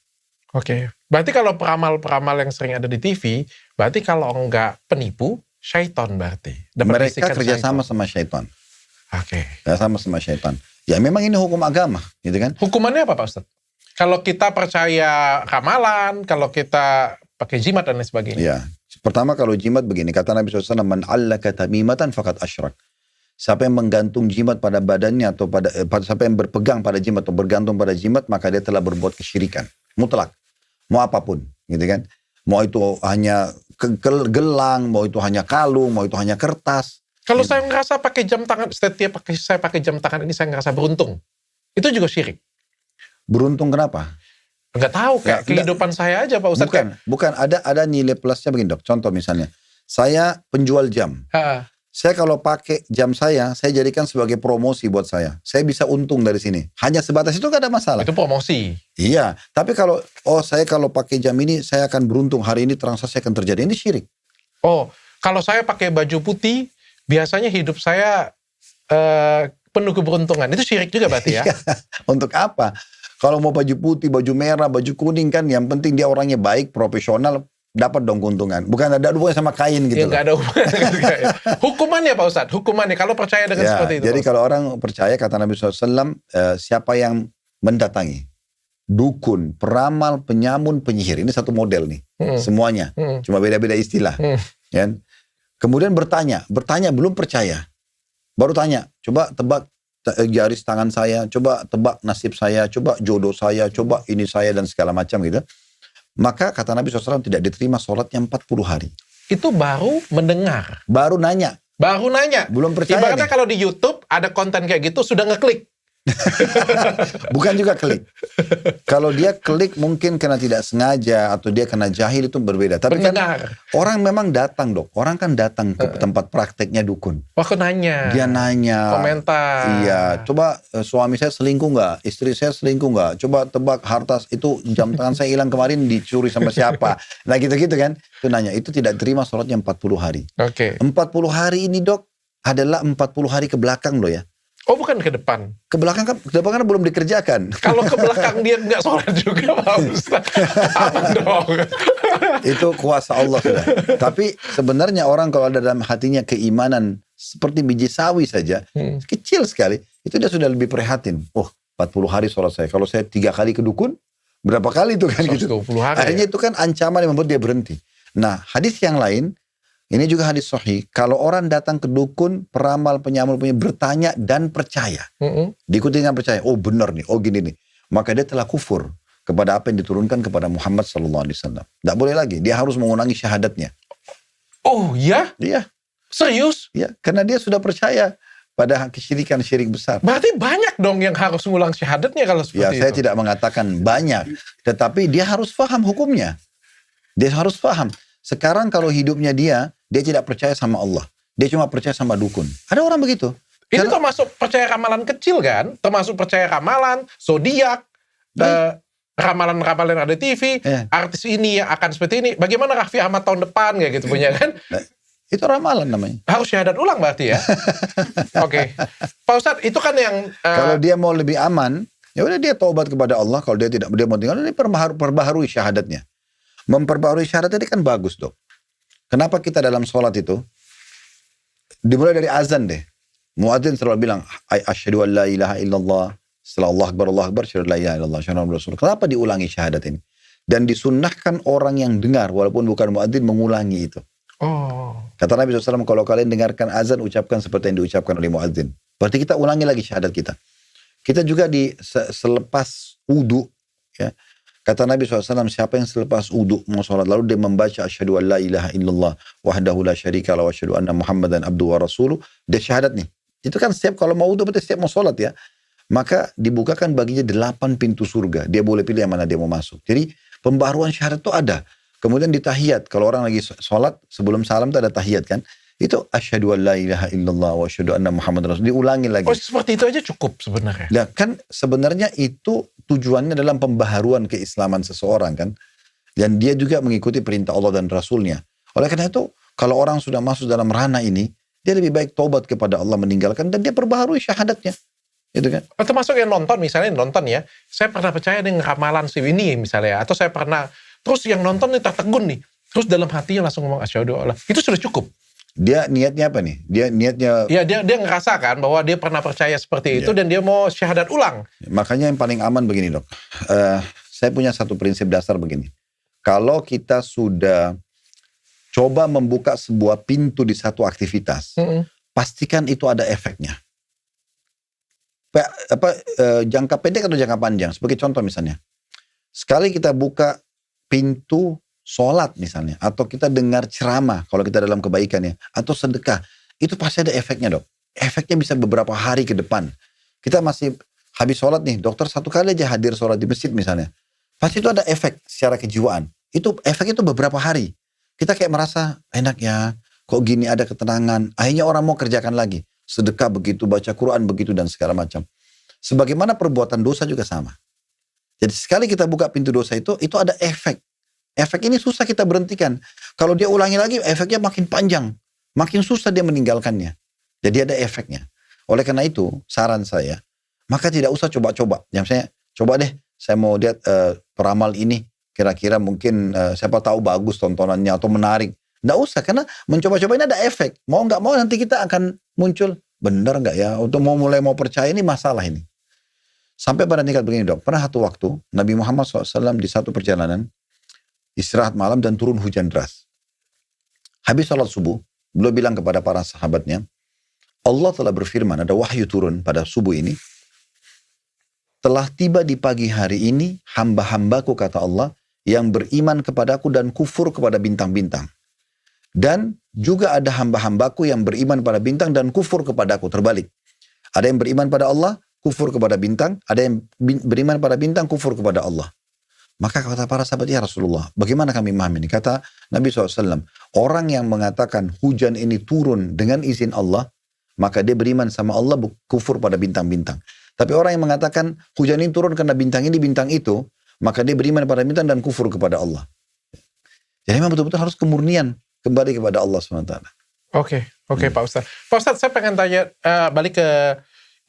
Oke. Berarti kalau peramal-peramal yang sering ada di TV, berarti kalau enggak penipu, syaitan berarti. Dapat Mereka bisikan kerjasama syaitan. sama syaitan. Oke. Kerjasama sama syaitan. Ya memang ini hukum agama. Gitu kan. Hukumannya apa Pak Ustadz? Kalau kita percaya ramalan, kalau kita pakai jimat dan lain sebagainya. Ya, pertama kalau jimat begini, kata Nabi SAW, man allaka tamimatan faqad asyrak. Siapa yang menggantung jimat pada badannya atau siapa yang berpegang pada jimat atau bergantung pada jimat, maka dia telah berbuat kesyirikan. Mutlak. Mau apapun, gitu kan. Mau itu hanya gelang, mau itu hanya kalung, mau itu hanya kertas. Kalau saya ngerasa pakai jam tangan, setiap saya pakai jam tangan ini saya ngerasa beruntung. Itu juga syirik. Beruntung kenapa? Nggak tahu, kayak kehidupan saya aja Pak Ustadz. Bukan. Ada nilai plusnya begini dok. Contoh misalnya, saya penjual jam. Saya kalau pakai jam saya jadikan sebagai promosi buat saya. Saya bisa untung dari sini. Hanya sebatas itu gak ada masalah. Itu promosi. Iya, tapi kalau saya kalau pakai jam ini saya akan beruntung. Hari ini transaksi akan terjadi. Ini syirik. Oh, kalau saya pakai baju putih, biasanya hidup saya penuh keberuntungan. Itu syirik juga berarti ya? Untuk apa? Kalau mau baju putih, baju merah, baju kuning kan yang penting dia orangnya baik, profesional, dapat dong keuntungan. Bukan ada hubungannya sama kain gitu. Ya nggak ada hubungan dengan kain. Hukumannya Pak Ustadz, hukumannya kalau percaya dengan seperti itu. Jadi kalau orang percaya, kata Nabi SAW, siapa yang mendatangi dukun, peramal, penyamun, penyihir, ini satu model nih, semuanya, cuma beda-beda istilah. Ya. Kemudian bertanya belum percaya, baru tanya, coba tebak garis tangan saya, coba tebak nasib saya, coba jodoh saya, coba ini saya dan segala macam gitu. Maka kata Nabi SAW tidak diterima sholatnya 40 hari. Itu baru mendengar. Baru nanya. Belum percaya. Ibaratnya kalau di YouTube ada konten kayak gitu sudah ngeklik. Bukan juga klik. Kalau dia klik mungkin karena tidak sengaja atau dia kena jahil itu berbeda. Tapi kan orang memang datang dok. Orang kan datang ke tempat prakteknya dukun. Waktu nanya. Dia nanya. Komentar. Iya. Coba suami saya selingkuh nggak? Istri saya selingkuh nggak? Coba tebak harta itu jam tangan saya hilang kemarin dicuri sama siapa? Nah gitu-gitu kan. Itu nanya. Itu tidak terima sholatnya 40 hari. Oke. 40 hari ini dok adalah 40 hari ke belakang loh ya. Oh bukan ke depan. Ke belakang kan belum dikerjakan. Kalau ke belakang dia nggak sholat juga Pak Ustaz. Aman dong. Itu kuasa Allah sudah. Tapi sebenarnya orang kalau ada dalam hatinya keimanan seperti biji sawi saja, kecil sekali, itu dia sudah lebih prihatin. Oh 40 hari sholat saya. Kalau saya 3 kali ke dukun, berapa kali itu kan gitu. 120 hari. Akhirnya itu kan ancaman yang membuat dia berhenti. Nah hadis yang lain, ini juga hadis sahih. Kalau orang datang ke dukun, peramal, penyamun, bertanya dan percaya. Diikuti dengan percaya. Oh benar nih, oh gini nih. Maka dia telah kufur kepada apa yang diturunkan kepada Muhammad SAW. Tidak boleh lagi. Dia harus mengulangi syahadatnya. Oh ya? Iya. Serius? Iya. Karena dia sudah percaya pada kesyirikan syirik besar. Berarti banyak dong yang harus mengulang syahadatnya kalau seperti itu. Ya saya tidak mengatakan banyak. Tetapi dia harus paham hukumnya. Dia harus paham. Sekarang kalau hidupnya dia tidak percaya sama Allah. Dia cuma percaya sama dukun. Ada orang begitu. Ini termasuk percaya ramalan kecil kan? Termasuk percaya ramalan, zodiak, ramalan-ramalan ada di TV, artis ini yang akan seperti ini. Bagaimana Raffi Ahmad tahun depan kayak gitu punya kan? Itu ramalan namanya. Harus syahadat ulang berarti ya? Oke. Pak Ustadz, itu kan yang... Kalau dia mau lebih aman, Ya udah dia taubat kepada Allah. Kalau dia tidak dia mau tinggal, dia perbaharui syahadatnya. Memperbaharui syahadatnya ini kan bagus dok. Kenapa kita dalam sholat itu dimulai dari azan deh. Muadzin selalu bilang, asyhadu an la ilaha illallah. Setelah Allah Akbar, asyhadu an la ilaha illallah. Asyhadu anna Rasulullah. Kenapa diulangi syahadat ini? Dan disunnahkan orang yang dengar, walaupun bukan muadzin, mengulangi itu. Oh. Kata Nabi SAW, kalau kalian dengarkan azan, ucapkan seperti yang diucapkan oleh muadzin. Berarti kita ulangi lagi syahadat kita. Kita juga selepas wudu, ya. Kata Nabi SAW, siapa yang selepas wudu mau sholat, lalu dia membaca asyhadu an la ilaha illallah wahdahu la syarika lahu wa asyhadu anna Muhammadan abduhu wa rasuluh, dia syahadat nih. Itu kan setiap kalau mau wudu berarti setiap mau sholat ya. Maka dibukakan baginya 8 pintu surga. Dia boleh pilih yang mana dia mau masuk. Jadi pembaharuan syahadat itu ada. Kemudian di tahiyat, kalau orang lagi sholat sebelum salam itu ada tahiyat kan. Itu asyhadu an la ilaha illallah wa asyhadu anna Muhammadan rasul. Diulangi lagi. Oh, seperti itu aja cukup sebenarnya. Nah, kan sebenarnya itu tujuannya dalam pembaharuan keislaman seseorang kan. Dan dia juga mengikuti perintah Allah dan Rasulnya. Oleh karena itu, kalau orang sudah masuk dalam ranah ini, dia lebih baik taubat kepada Allah, meninggalkan, dan dia perbaharui syahadatnya. Gitu kan? Termasuk yang nonton, misalnya nonton ya, saya pernah percaya dengan ramalan si ini misalnya, atau saya pernah, terus yang nonton nih tertegun nih, terus dalam hatinya langsung ngomong asyhadu Allah, itu sudah cukup. Dia niatnya apa nih? Dia niatnya... Ya dia ngerasa kan bahwa dia pernah percaya seperti itu dan dia mau syahadat ulang. Makanya yang paling aman begini dok. Saya punya satu prinsip dasar begini. Kalau kita sudah coba membuka sebuah pintu di satu aktivitas, pastikan itu ada efeknya. Jangka pendek atau jangka panjang. Sebagai contoh misalnya, sekali kita buka pintu sholat misalnya, atau kita dengar ceramah kalau kita dalam kebaikan ya, atau sedekah, itu pasti ada efeknya dok. Efeknya bisa beberapa hari ke depan. Kita masih habis sholat nih, dokter satu kali aja hadir sholat di masjid misalnya, pasti itu ada efek secara kejiwaan. Itu efek itu beberapa hari. Kita kayak merasa enak ya, kok gini ada ketenangan. Akhirnya orang mau kerjakan lagi. Sedekah begitu, baca Quran begitu, dan segala macam. Sebagaimana perbuatan dosa juga sama. Jadi sekali kita buka pintu dosa itu ada efek. Efek ini susah kita berhentikan. Kalau dia ulangi lagi, efeknya makin panjang. Makin susah dia meninggalkannya. Jadi ada efeknya. Oleh karena itu, saran saya, maka tidak usah coba-coba. Yang saya, coba deh, saya mau lihat peramal ini. Kira-kira mungkin siapa tahu bagus tontonannya atau menarik. Nggak usah, karena mencoba-coba ini ada efek. Mau nggak mau nanti kita akan muncul, benar nggak ya? Untuk mau percaya ini masalah ini. Sampai pada tingkat begini dok. Pernah satu waktu, Nabi Muhammad SAW di satu perjalanan, istirahat malam dan turun hujan deras. Habis sholat subuh, beliau bilang kepada para sahabatnya, Allah telah berfirman, ada wahyu turun pada subuh ini, telah tiba di pagi hari ini hamba-hambaku kata Allah yang beriman kepadaku dan kufur kepada bintang-bintang. Dan juga ada hamba-hambaku yang beriman pada bintang dan kufur kepadaku. Terbalik. Ada yang beriman pada Allah, kufur kepada bintang. Ada yang beriman pada bintang, kufur kepada Allah. Maka kata para sahabat, ya Rasulullah, bagaimana kami memahami ini? Kata Nabi SAW, orang yang mengatakan hujan ini turun dengan izin Allah, maka dia beriman sama Allah, kufur pada bintang-bintang. Tapi orang yang mengatakan hujan ini turun karena bintang ini, bintang itu, maka dia beriman pada bintang dan kufur kepada Allah. Jadi memang betul-betul harus kemurnian kembali kepada Allah SWT. Oke, Pak Ustadz. Pak Ustadz, saya pengen tanya, balik ke,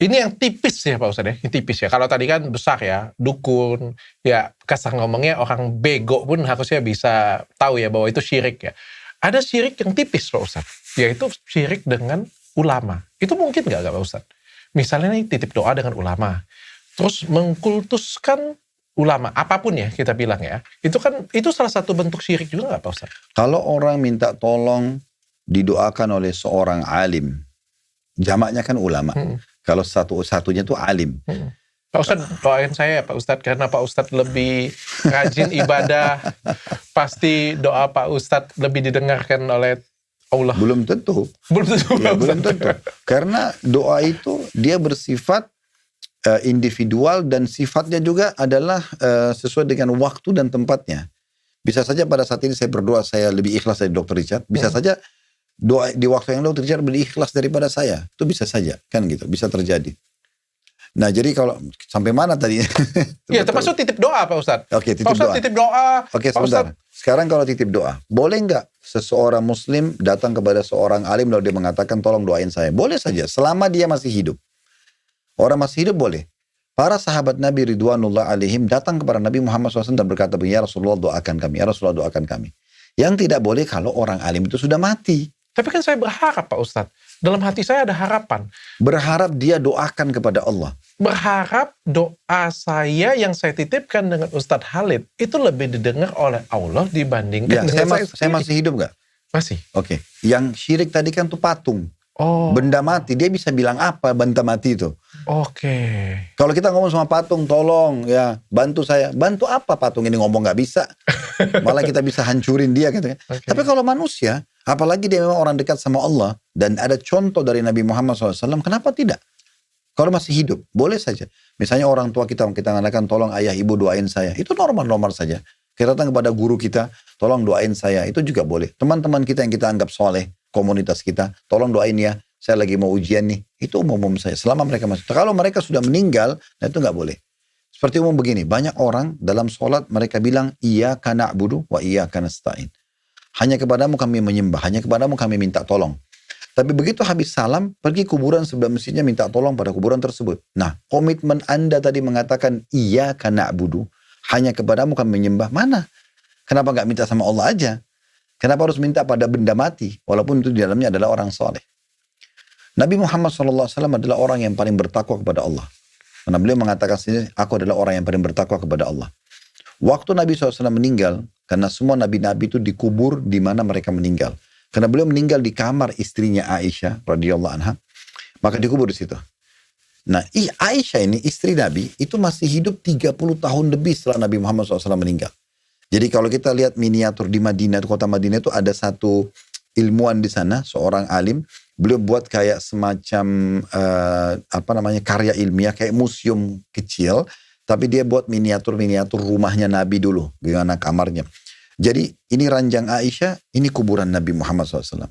ini yang tipis ya Pak Ustadz ya, yang tipis ya. Kalau tadi kan besar ya, dukun, ya kasar ngomongnya orang bego pun harusnya bisa tahu ya bahwa itu syirik ya. Ada syirik yang tipis Pak Ustadz, yaitu syirik dengan ulama. Itu mungkin nggak Pak Ustadz? Misalnya nih titip doa dengan ulama, terus mengkultuskan ulama, apapun ya kita bilang ya, itu salah satu bentuk syirik juga nggak Pak Ustadz? Kalau orang minta tolong didoakan oleh seorang alim, jamaknya kan ulama. Kalau satu-satunya itu alim. Pak Ustadz doain saya Pak Ustadz, karena Pak Ustadz lebih rajin ibadah, pasti doa Pak Ustadz lebih didengarkan oleh Allah. Belum tentu. Belum tentu. Karena doa itu dia bersifat individual dan sifatnya juga adalah sesuai dengan waktu dan tempatnya. Bisa saja pada saat ini saya berdoa saya lebih ikhlas dari Dr. Richard. Bisa saja doa di waktu yang Dr. Richard lebih ikhlas daripada saya. Itu bisa saja kan gitu. Bisa terjadi. Nah jadi kalau sampai mana tadi? Iya termasuk titip doa Pak Ustadz. Oke, titip doa. Titip doa. Oke sebentar. Sekarang kalau titip doa, boleh nggak seseorang muslim datang kepada seorang alim lalu dia mengatakan tolong doain saya? Boleh saja selama dia masih hidup. Orang masih hidup boleh. Para sahabat Nabi Ridwanullah alaihim datang kepada Nabi Muhammad SAW dan berkata, ya Rasulullah doakan kami, ya Rasulullah doakan kami. Yang tidak boleh kalau orang alim itu sudah mati. Tapi kan saya berharap Pak Ustadz. Dalam hati saya ada harapan. Berharap dia doakan kepada Allah. Berharap doa saya yang saya titipkan dengan Ustadz Khalid itu lebih didengar oleh Allah dibandingkan Ya, dengan saya masih hidup gak? Masih. Oke. Yang syirik tadi kan tuh patung. Oh. Benda mati. Dia bisa bilang apa benda mati itu? Oke. Kalau kita ngomong sama patung, tolong ya bantu saya. Bantu apa patung ini ngomong gak bisa. Malah kita bisa hancurin dia gitu kan. Okay. Tapi kalau manusia, apalagi dia memang orang dekat sama Allah, dan ada contoh dari Nabi Muhammad SAW, kenapa tidak? Kalau masih hidup, boleh saja. Misalnya orang tua kita mengatakan, tolong ayah ibu doain saya. Itu normal-normal saja. Kita datang kepada guru kita, tolong doain saya. Itu juga boleh. Teman-teman kita yang kita anggap soleh, komunitas kita, tolong doain ya. Saya lagi mau ujian nih. Itu umum saja. Selama mereka masih. Kalau mereka sudah meninggal, nah itu nggak boleh. Seperti umum begini, banyak orang dalam sholat mereka bilang, iyyaka na'budu wa iyyaka nasta'in. Hanya kepadamu kami menyembah, hanya kepadamu kami minta tolong. Tapi begitu habis salam, pergi kuburan sebelah masjidnya minta tolong pada kuburan tersebut. Nah, komitmen Anda tadi mengatakan, iyyaka na'budu, hanya kepadamu kami menyembah, mana? Kenapa nggak minta sama Allah aja? Kenapa harus minta pada benda mati? Walaupun itu di dalamnya adalah orang soleh. Nabi Muhammad SAW adalah orang yang paling bertakwa kepada Allah. Karena beliau mengatakan sendiri, aku adalah orang yang paling bertakwa kepada Allah. Waktu Nabi SAW meninggal, karena semua nabi-nabi itu dikubur di mana mereka meninggal. Karena beliau meninggal di kamar istrinya Aisyah radhiyallahu anha, maka dikubur di situ. Nah, Aisyah ini istri Nabi itu masih hidup 30 tahun lebih setelah Nabi Muhammad SAW meninggal. Jadi kalau kita lihat miniatur di Madinah, kota Madinah itu ada satu ilmuwan di sana, seorang alim. Beliau buat kayak semacam karya ilmiah, kayak museum kecil, tapi dia buat miniatur-miniatur rumahnya Nabi dulu, gimana kamarnya. Jadi ini ranjang Aisyah, ini kuburan Nabi Muhammad SAW.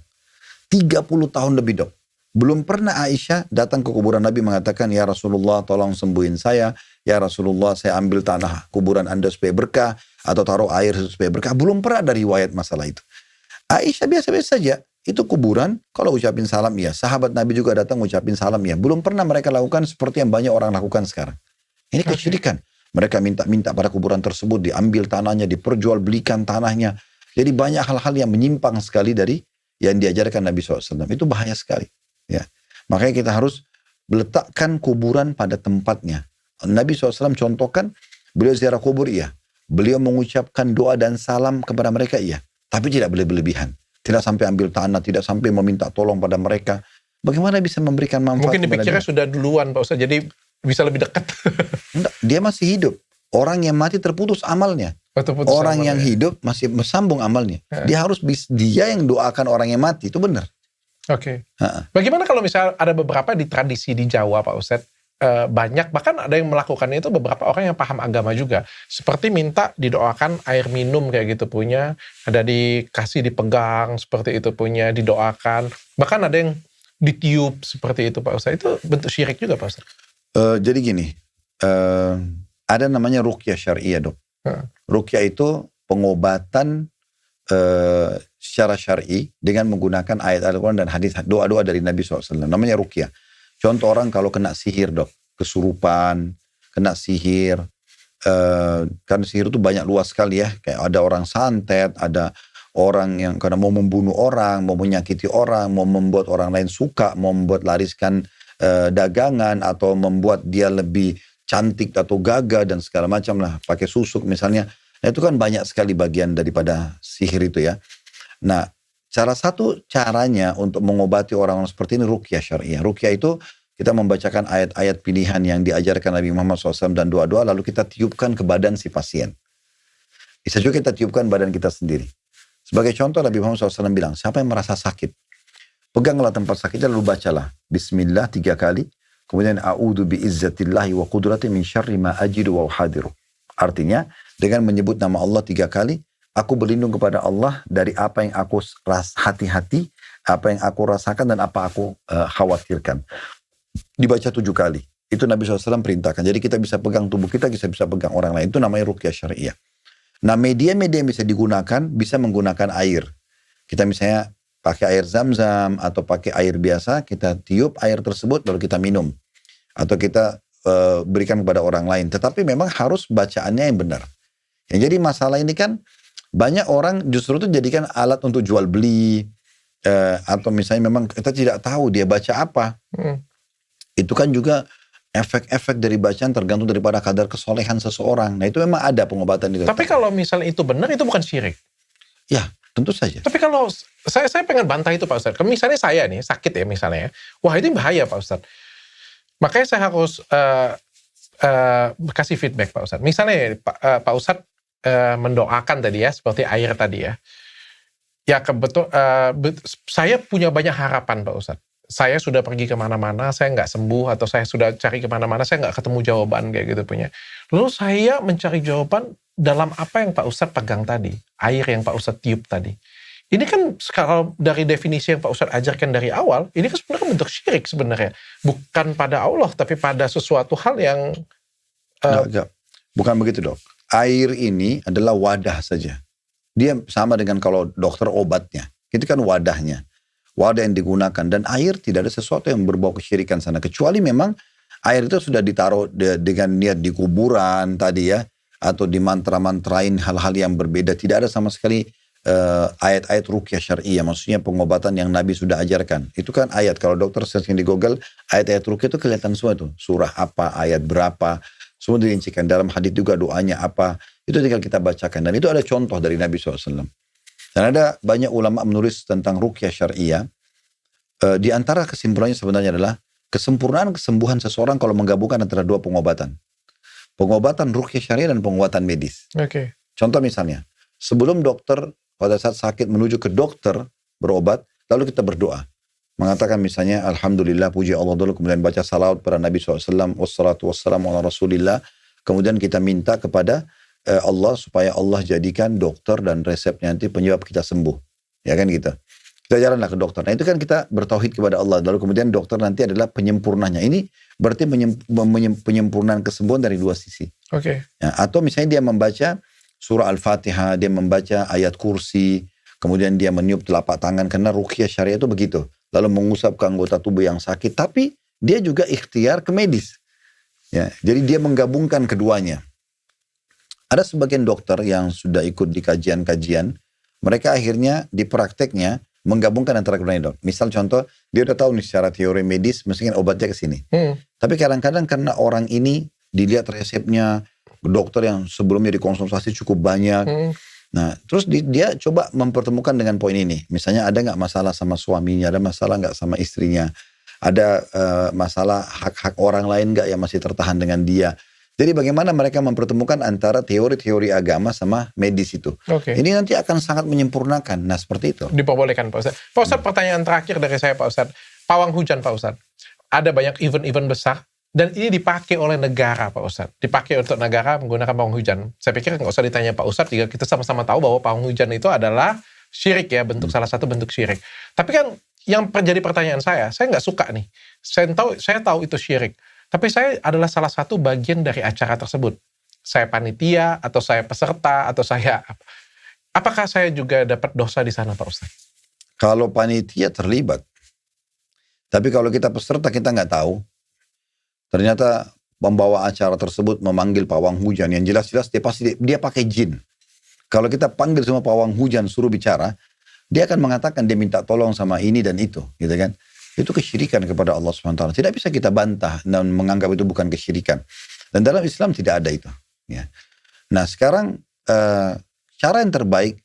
30 tahun lebih dok. Belum pernah Aisyah datang ke kuburan Nabi mengatakan, ya Rasulullah tolong sembuhin saya, ya Rasulullah saya ambil tanah kuburan Anda supaya berkah, atau taruh air supaya berkah. Belum pernah ada riwayat masalah itu. Aisyah biasa-biasa saja. Itu kuburan, kalau ucapin salam ya. Sahabat Nabi juga datang ucapin salam ya. Belum pernah mereka lakukan seperti yang banyak orang lakukan sekarang. Ini kesyirikan. Mereka minta pada kuburan tersebut, diambil tanahnya, diperjualbelikan tanahnya. Jadi banyak hal-hal yang menyimpang sekali dari yang diajarkan Nabi SAW. Itu bahaya sekali. Ya. Makanya kita harus meletakkan kuburan pada tempatnya. Nabi SAW contohkan, beliau ziarah kubur iya. Beliau mengucapkan doa dan salam kepada mereka iya. Tapi tidak boleh berlebihan. Tidak sampai ambil tanah, tidak sampai meminta tolong pada mereka. Bagaimana bisa memberikan manfaat? Mungkin dipikirnya sudah duluan Pak Ustaz, jadi bisa lebih dekat. Enggak, dia masih hidup. Orang yang mati terputus amalnya. Orang yang hidup masih bersambung amalnya. Dia harus dia yang doakan orang yang mati, itu benar. Oke. Bagaimana kalau misalnya ada beberapa di tradisi di Jawa Pak Ustaz, banyak, bahkan ada yang melakukannya itu beberapa orang yang paham agama juga. Seperti minta didoakan air minum kayak gitu punya, ada dikasih dipegang seperti itu punya, didoakan. Bahkan ada yang ditiup seperti itu Pak Ustaz. Itu bentuk syirik juga Pak Ustaz. Jadi gini, ada namanya ruqyah syariah dok. Ruqyah itu pengobatan secara syar'i dengan menggunakan ayat Al-Quran dan hadis doa-doa dari Nabi SAW. Namanya ruqyah. Contoh orang kalau kena sihir dok, kesurupan, kena sihir, karena sihir itu banyak luas sekali ya. Kayak ada orang santet, ada orang yang karena mau membunuh orang, mau menyakiti orang, mau membuat orang lain suka, mau membuat lariskan dagangan, atau membuat dia lebih cantik atau gagah dan segala macam lah, pakai susuk misalnya. Nah, itu kan banyak sekali bagian daripada sihir itu ya. Nah, salah satu caranya untuk mengobati orang-orang seperti ini ruqyah syariah. Ruqyah itu kita membacakan ayat-ayat pilihan yang diajarkan Nabi Muhammad SAW dan doa-doa, lalu kita tiupkan ke badan si pasien. Bisa juga kita tiupkan badan kita sendiri. Sebagai contoh Nabi Muhammad SAW bilang, siapa yang merasa sakit, peganglah tempat sakitnya lalu bacalah Bismillah 3 kali. Kemudian a'udzu bi'izzatillahi wa qudrati min syarri ma ajidu wa uhadiru. Artinya dengan menyebut nama Allah 3 kali, aku berlindung kepada Allah dari apa yang aku hati-hati, apa yang aku rasakan dan apa aku khawatirkan. Dibaca 7 kali. Itu Nabi SAW perintahkan. Jadi kita bisa pegang tubuh kita, bisa pegang orang lain. Itu namanya ruqyah syariah. Nah, media-media yang bisa digunakan, bisa menggunakan air. Kita misalnya pakai air zam-zam atau pakai air biasa, kita tiup air tersebut lalu kita minum. Atau kita berikan kepada orang lain. Tetapi memang harus bacaannya yang benar. Yang jadi masalah ini kan banyak orang justru itu jadikan alat untuk jual beli, atau misalnya memang kita tidak tahu dia baca apa. Itu kan juga efek-efek dari bacaan tergantung daripada kadar kesolehan seseorang. Nah itu memang ada pengobatan itu. Tapi kalau misalnya itu benar, itu bukan syirik. Ya, tentu saja. Tapi kalau saya pengen bantah itu Pak Ustadz. Misalnya saya nih sakit ya misalnya ya. Wah itu bahaya Pak Ustadz. Makanya saya harus kasih feedback Pak Ustadz. Misalnya ya, Pak Ustadz mendoakan tadi ya, seperti air tadi ya. Ya saya punya banyak harapan Pak Ustadz. Saya sudah pergi kemana-mana, saya nggak sembuh, atau saya sudah cari kemana-mana, saya nggak ketemu jawaban kayak gitu punya. Lalu saya mencari jawaban dalam apa yang Pak Ustadz pegang tadi, air yang Pak Ustadz tiup tadi. Ini kan kalau dari definisi yang Pak Ustadz ajarkan dari awal, ini kan sebenarnya bentuk syirik sebenarnya. Bukan pada Allah, tapi pada sesuatu hal yang... Enggak. Bukan begitu dok. Air ini adalah wadah saja. Dia sama dengan kalau dokter obatnya. Itu kan wadahnya. Wadah yang digunakan. Dan air tidak ada sesuatu yang berbau kesyirikan sana. Kecuali memang air itu sudah ditaruh dengan niat di kuburan tadi ya. Atau di mantra-mantrain hal-hal yang berbeda. Tidak ada sama sekali ayat-ayat ruqyah syariah. Maksudnya pengobatan yang Nabi sudah ajarkan. Itu kan ayat. Kalau dokter searching di Google, ayat-ayat ruqyah itu kelihatan semua itu. Surah apa, ayat berapa. Semua dirincikan. Dalam hadits juga doanya apa. Itu tinggal kita bacakan. Dan itu ada contoh dari Nabi SAW. Dan ada banyak ulama menulis tentang ruqyah syariah. Di antara kesimpulannya sebenarnya adalah kesempurnaan kesembuhan seseorang kalau menggabungkan antara dua pengobatan. Pengobatan ruqyah syariah dan pengobatan medis. Oke. Contoh misalnya, sebelum dokter pada saat sakit menuju ke dokter berobat, lalu kita berdoa. Mengatakan misalnya, Alhamdulillah, puji Allah dulu, kemudian baca salawat pada Nabi SAW, wassalatu wassalamu ala Rasulillah. Kemudian kita minta kepada Allah supaya Allah jadikan dokter dan resepnya nanti penyebab kita sembuh. Ya kan gitu. Kita jalanlah ke dokter. Nah itu kan kita bertauhid kepada Allah. Lalu kemudian dokter nanti adalah penyempurnanya. Ini berarti penyempurnaan kesembuhan dari dua sisi. Oke. Ya, atau misalnya dia membaca surah Al-Fatihah, dia membaca ayat kursi, kemudian dia meniup telapak tangan, karena ruqyah syariah itu begitu. Lalu mengusap ke anggota tubuh yang sakit. Tapi dia juga ikhtiar ke medis. Ya, jadi dia menggabungkan keduanya. Ada sebagian dokter yang sudah ikut di kajian-kajian, mereka akhirnya di prakteknya menggabungkan antara keduanya dok. Misal contoh, dia udah tahu nih secara teori medis, mestinya obatnya ke sini. Tapi kadang-kadang karena orang ini dilihat resepnya, dokter yang sebelumnya dikonsultasi cukup banyak. Nah, terus dia coba mempertemukan dengan poin ini. Misalnya ada nggak masalah sama suaminya, ada masalah nggak sama istrinya, ada masalah hak-hak orang lain nggak yang masih tertahan dengan dia. Jadi bagaimana mereka mempertemukan antara teori-teori agama sama medis itu. Oke. Ini nanti akan sangat menyempurnakan. Nah seperti itu. Diperbolehkan Pak Ustadz. Pak Ustadz, pertanyaan terakhir dari saya Pak Ustadz. Pawang hujan Pak Ustadz. Ada banyak event-event besar. Dan ini dipakai oleh negara Pak Ustadz. Dipakai untuk negara menggunakan pawang hujan. Saya pikir nggak usah ditanya Pak Ustadz. Jika kita sama-sama tahu bahwa pawang hujan itu adalah syirik ya. Salah satu bentuk syirik. Tapi kan yang menjadi pertanyaan saya nggak suka nih. Saya tahu itu syirik. Tapi saya adalah salah satu bagian dari acara tersebut. Saya panitia, atau saya peserta, atau saya... Apakah saya juga dapat dosa di sana Pak Ustadz? Kalau panitia terlibat. Tapi kalau kita peserta kita nggak tahu. Ternyata pembawa acara tersebut memanggil pawang hujan. Yang jelas-jelas dia pakai jin. Kalau kita panggil semua pawang hujan suruh bicara, dia akan mengatakan dia minta tolong sama ini dan itu. Gitu kan? Itu kesyirikan kepada Allah SWT. Tidak bisa kita bantah dan menganggap itu bukan kesyirikan. Dan dalam Islam tidak ada itu. Ya. Nah sekarang cara yang terbaik,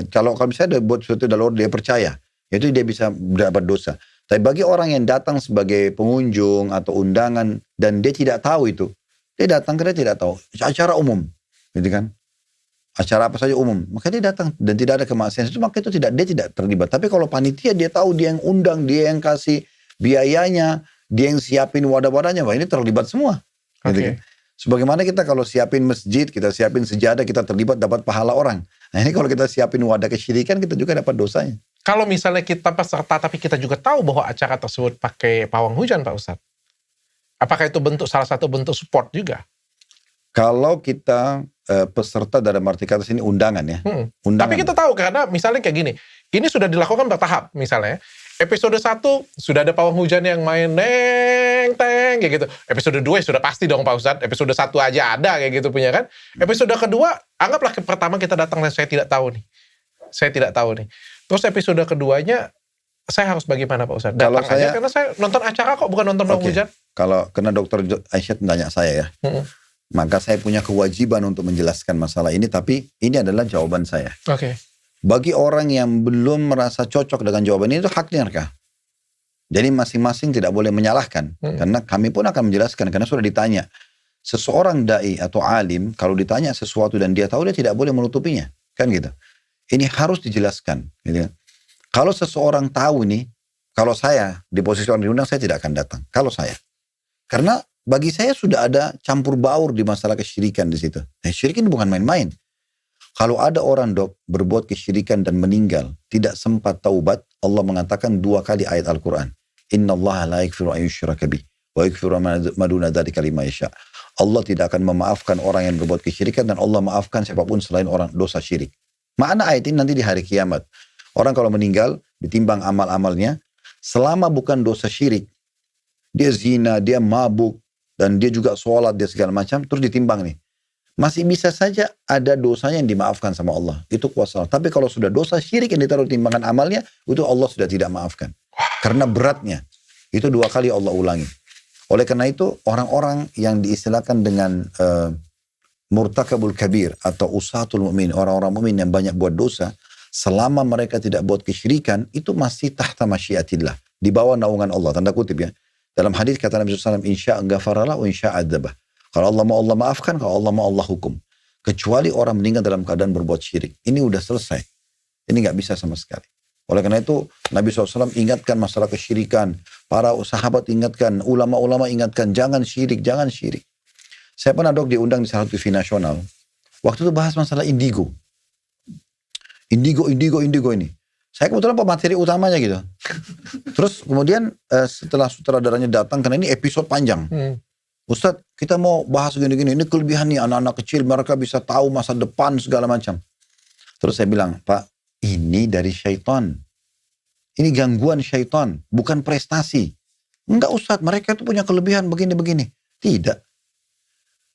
kalau misalnya dia buat sesuatu dalam dia percaya, itu dia bisa dapat dosa. Tapi bagi orang yang datang sebagai pengunjung atau undangan dan dia tidak tahu itu, dia datang karena dia tidak tahu. Acara umum, gitu kan? Acara apa saja umum, maka dia datang dan tidak ada kemaksiatan itu, maka itu dia tidak terlibat. Tapi kalau panitia dia tahu, dia yang undang, dia yang kasih biayanya, dia yang siapin wadah-wadahnya, wah ini terlibat semua. Gitu kan? Sebagaimana kita kalau siapin masjid, kita siapin sejadah, kita terlibat dapat pahala orang. Nah ini kalau kita siapin wadah kesyirikan, kita juga dapat dosanya. Kalau misalnya kita peserta, tapi kita juga tahu bahwa acara tersebut pakai pawang hujan Pak Ustadz, apakah itu salah satu bentuk support juga? Kalau kita peserta dalam arti kata sini undangan ya. Undangan. Tapi kita tahu karena misalnya kayak gini, ini sudah dilakukan bertahap misalnya. episode 1 sudah ada pawang hujan yang main neng teng kayak gitu. Episode 2 sudah pasti dong Pak Ustadz. Episode 1 aja ada kayak gitu punya kan. Episode kedua, anggaplah pertama kita datang dan saya tidak tahu nih. Terus episode keduanya saya harus bagaimana Pak Ustadz? Datang aja karena saya nonton acara kok, bukan nonton pawang hujan. Kalau kena Dokter Aisyah tanya saya ya. Maka saya punya kewajiban untuk menjelaskan masalah ini, tapi ini adalah jawaban saya. Oke. Bagi orang yang belum merasa cocok dengan jawaban ini, itu haknya mereka. Jadi masing-masing tidak boleh menyalahkan. Karena kami pun akan menjelaskan, karena sudah ditanya. Seseorang da'i atau alim, kalau ditanya sesuatu dan dia tahu, dia tidak boleh menutupinya. Kan gitu. Ini harus dijelaskan. Gitu. Kalau seseorang tahu nih, kalau saya di posisi orang diundang, saya tidak akan datang. Kalau saya. Karena bagi saya sudah ada campur baur di masalah kesyirikan di situ. Syirik ini bukan main-main. Kalau ada orang berbuat kesyirikan dan meninggal, tidak sempat taubat, Allah mengatakan 2 kali ayat Al-Quran. Inna Allah la yaghfiru an yushraka bih wa yaghfiru ma duna dzalika liman yasha. Allah tidak akan memaafkan orang yang berbuat kesyirikan dan Allah maafkan siapapun selain orang dosa syirik. Makna ayat ini nanti di hari kiamat. Orang kalau meninggal ditimbang amal-amalnya, selama bukan dosa syirik, dia zina, dia mabuk, dan dia juga sholat, dia segala macam, terus ditimbang nih. Masih bisa saja ada dosanya yang dimaafkan sama Allah. Itu kuasa Allah. Tapi kalau sudah dosa syirik yang ditaruh di timbangan amalnya, itu Allah sudah tidak maafkan. Karena beratnya. Itu 2 kali Allah ulangi. Oleh karena itu, orang-orang yang diistilahkan dengan murtakabul kabir atau usatul mu'min, orang-orang mu'min yang banyak buat dosa, selama mereka tidak buat kesyirikan, itu masih tahta masyiatillah. Di bawah naungan Allah, tanda kutip ya. Dalam hadis kata Nabi SAW, insya ghafaralah wa insya adzabah. Kalau Allah mau Allah maafkan, kalau Allah mau Allah hukum. Kecuali orang meninggal dalam keadaan berbuat syirik. Ini udah selesai. Ini gak bisa sama sekali. Oleh karena itu, Nabi SAW ingatkan masalah kesyirikan. Para sahabat ingatkan, ulama-ulama ingatkan, jangan syirik, jangan syirik. Saya pernah diundang di salah satu TV nasional. Waktu itu bahas masalah indigo. Indigo ini. Saya kebetulan pemateri utamanya gitu. Terus kemudian setelah sutradaranya datang, karena ini episode panjang. Ustadz, kita mau bahas gini-gini. Ini kelebihan nih anak-anak kecil, mereka bisa tahu masa depan segala macam. Terus saya bilang, Pak, ini dari syaitan. Ini gangguan syaitan, bukan prestasi. Enggak Ustadz, mereka itu punya kelebihan begini-begini. Tidak.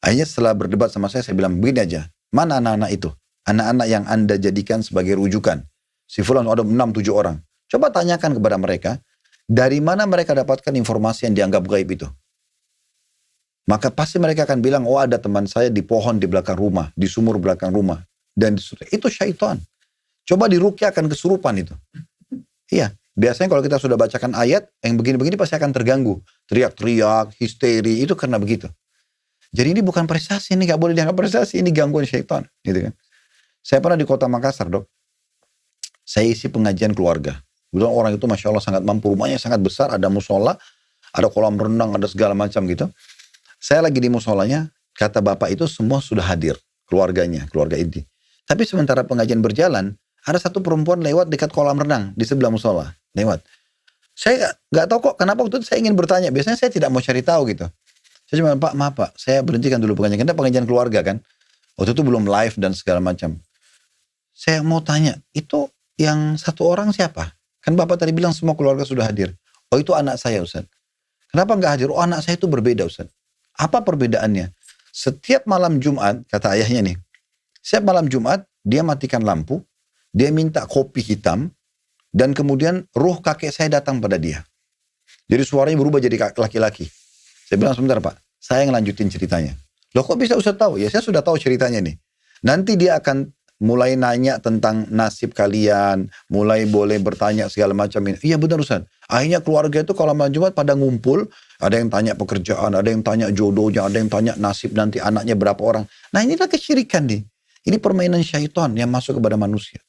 Akhirnya setelah berdebat sama saya bilang, begini aja. Mana anak-anak itu? Anak-anak yang Anda jadikan sebagai rujukan. Si fulan ada 6-7 orang. Coba tanyakan kepada mereka, dari mana mereka dapatkan informasi yang dianggap gaib itu? Maka pasti mereka akan bilang, oh ada teman saya di pohon di belakang rumah, di sumur belakang rumah. Dan itu syaitan. Coba diruqyah akan kesurupan itu. Iya, biasanya kalau kita sudah bacakan ayat, yang begini-begini pasti akan terganggu. Teriak-teriak, histeri, itu karena begitu. Jadi ini bukan prestasi, ini gak boleh dianggap prestasi, ini gangguan syaitan. Gitu kan. Saya pernah di kota Makassar, Dok. Saya isi pengajian keluarga. Kebetulan orang itu Masya Allah sangat mampu, rumahnya sangat besar, ada musola, ada kolam renang, ada segala macam gitu. Saya lagi di musolanya, kata bapak itu semua sudah hadir, keluarganya, keluarga inti. Tapi sementara pengajian berjalan, ada satu perempuan lewat dekat kolam renang, di sebelah musola, lewat. Saya nggak tahu kok, kenapa waktu itu saya ingin bertanya, biasanya saya tidak mau cari tahu gitu. Saya cuma, Pak, maaf Pak, saya berhentikan dulu pengajian, karena pengajian keluarga kan. Waktu itu belum live dan segala macam. Saya mau tanya, itu yang satu orang siapa? Kan Bapak tadi bilang semua keluarga sudah hadir. Oh itu anak saya Ustaz. Kenapa nggak hadir? Oh anak saya itu berbeda Ustaz. Apa perbedaannya? Setiap malam Jumat, kata ayahnya nih. Setiap malam Jumat, dia matikan lampu. Dia minta kopi hitam. Dan kemudian ruh kakek saya datang pada dia. Jadi suaranya berubah jadi laki-laki. Saya bilang sebentar Pak, saya ngelanjutin ceritanya. Loh kok bisa Ustaz tahu? Ya saya sudah tahu ceritanya nih. Nanti dia akan mulai nanya tentang nasib kalian, mulai boleh bertanya segala macam ini. Iya benar Ustaz. Akhirnya keluarga itu kalau malam Jumat pada ngumpul, ada yang tanya pekerjaan, ada yang tanya jodohnya, ada yang tanya nasib nanti anaknya berapa orang. Nah inilah kesyirikan nih. Ini permainan syaitan yang masuk kepada manusia.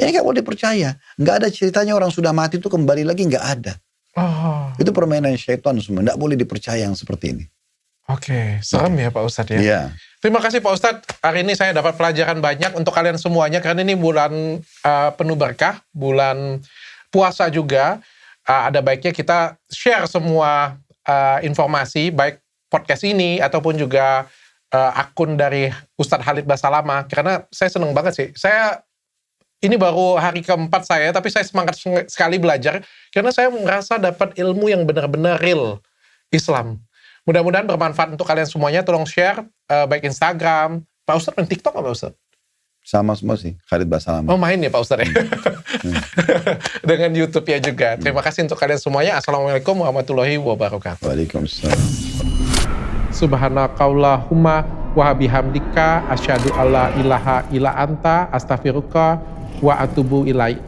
Ini gak boleh dipercaya. Gak ada ceritanya orang sudah mati itu kembali lagi, gak ada. Oh. Itu permainan syaitan semua. Gak boleh dipercaya yang seperti ini. Oke, serem ya Pak Ustadz ya. Iya. Terima kasih Pak Ustadz. Hari ini saya dapat pelajaran banyak untuk kalian semuanya. Karena ini bulan penuh berkah, bulan puasa juga. Ada baiknya kita share semua informasi, baik podcast ini ataupun juga akun dari Ustadz Khalid Basalamah. Karena saya seneng banget sih. Saya Ini baru hari keempat saya, tapi saya semangat sekali belajar karena saya merasa dapat ilmu yang benar-benar real Islam. Mudah-mudahan bermanfaat untuk kalian semuanya. Tolong share baik Instagram. Pak Ustadz main TikTok apa Pak Ustadz? Sama semua sih, Khalid Basalam. Oh main ya Pak Ustadz ya? Dengan YouTube ya juga. Terima kasih untuk kalian semuanya. Assalamualaikum warahmatullahi wabarakatuh. Waalaikumsalam. Subhanakallahumma wa bihamdika asyhadu alla ilaha illa anta astaghfiruka wa atubu ilaik.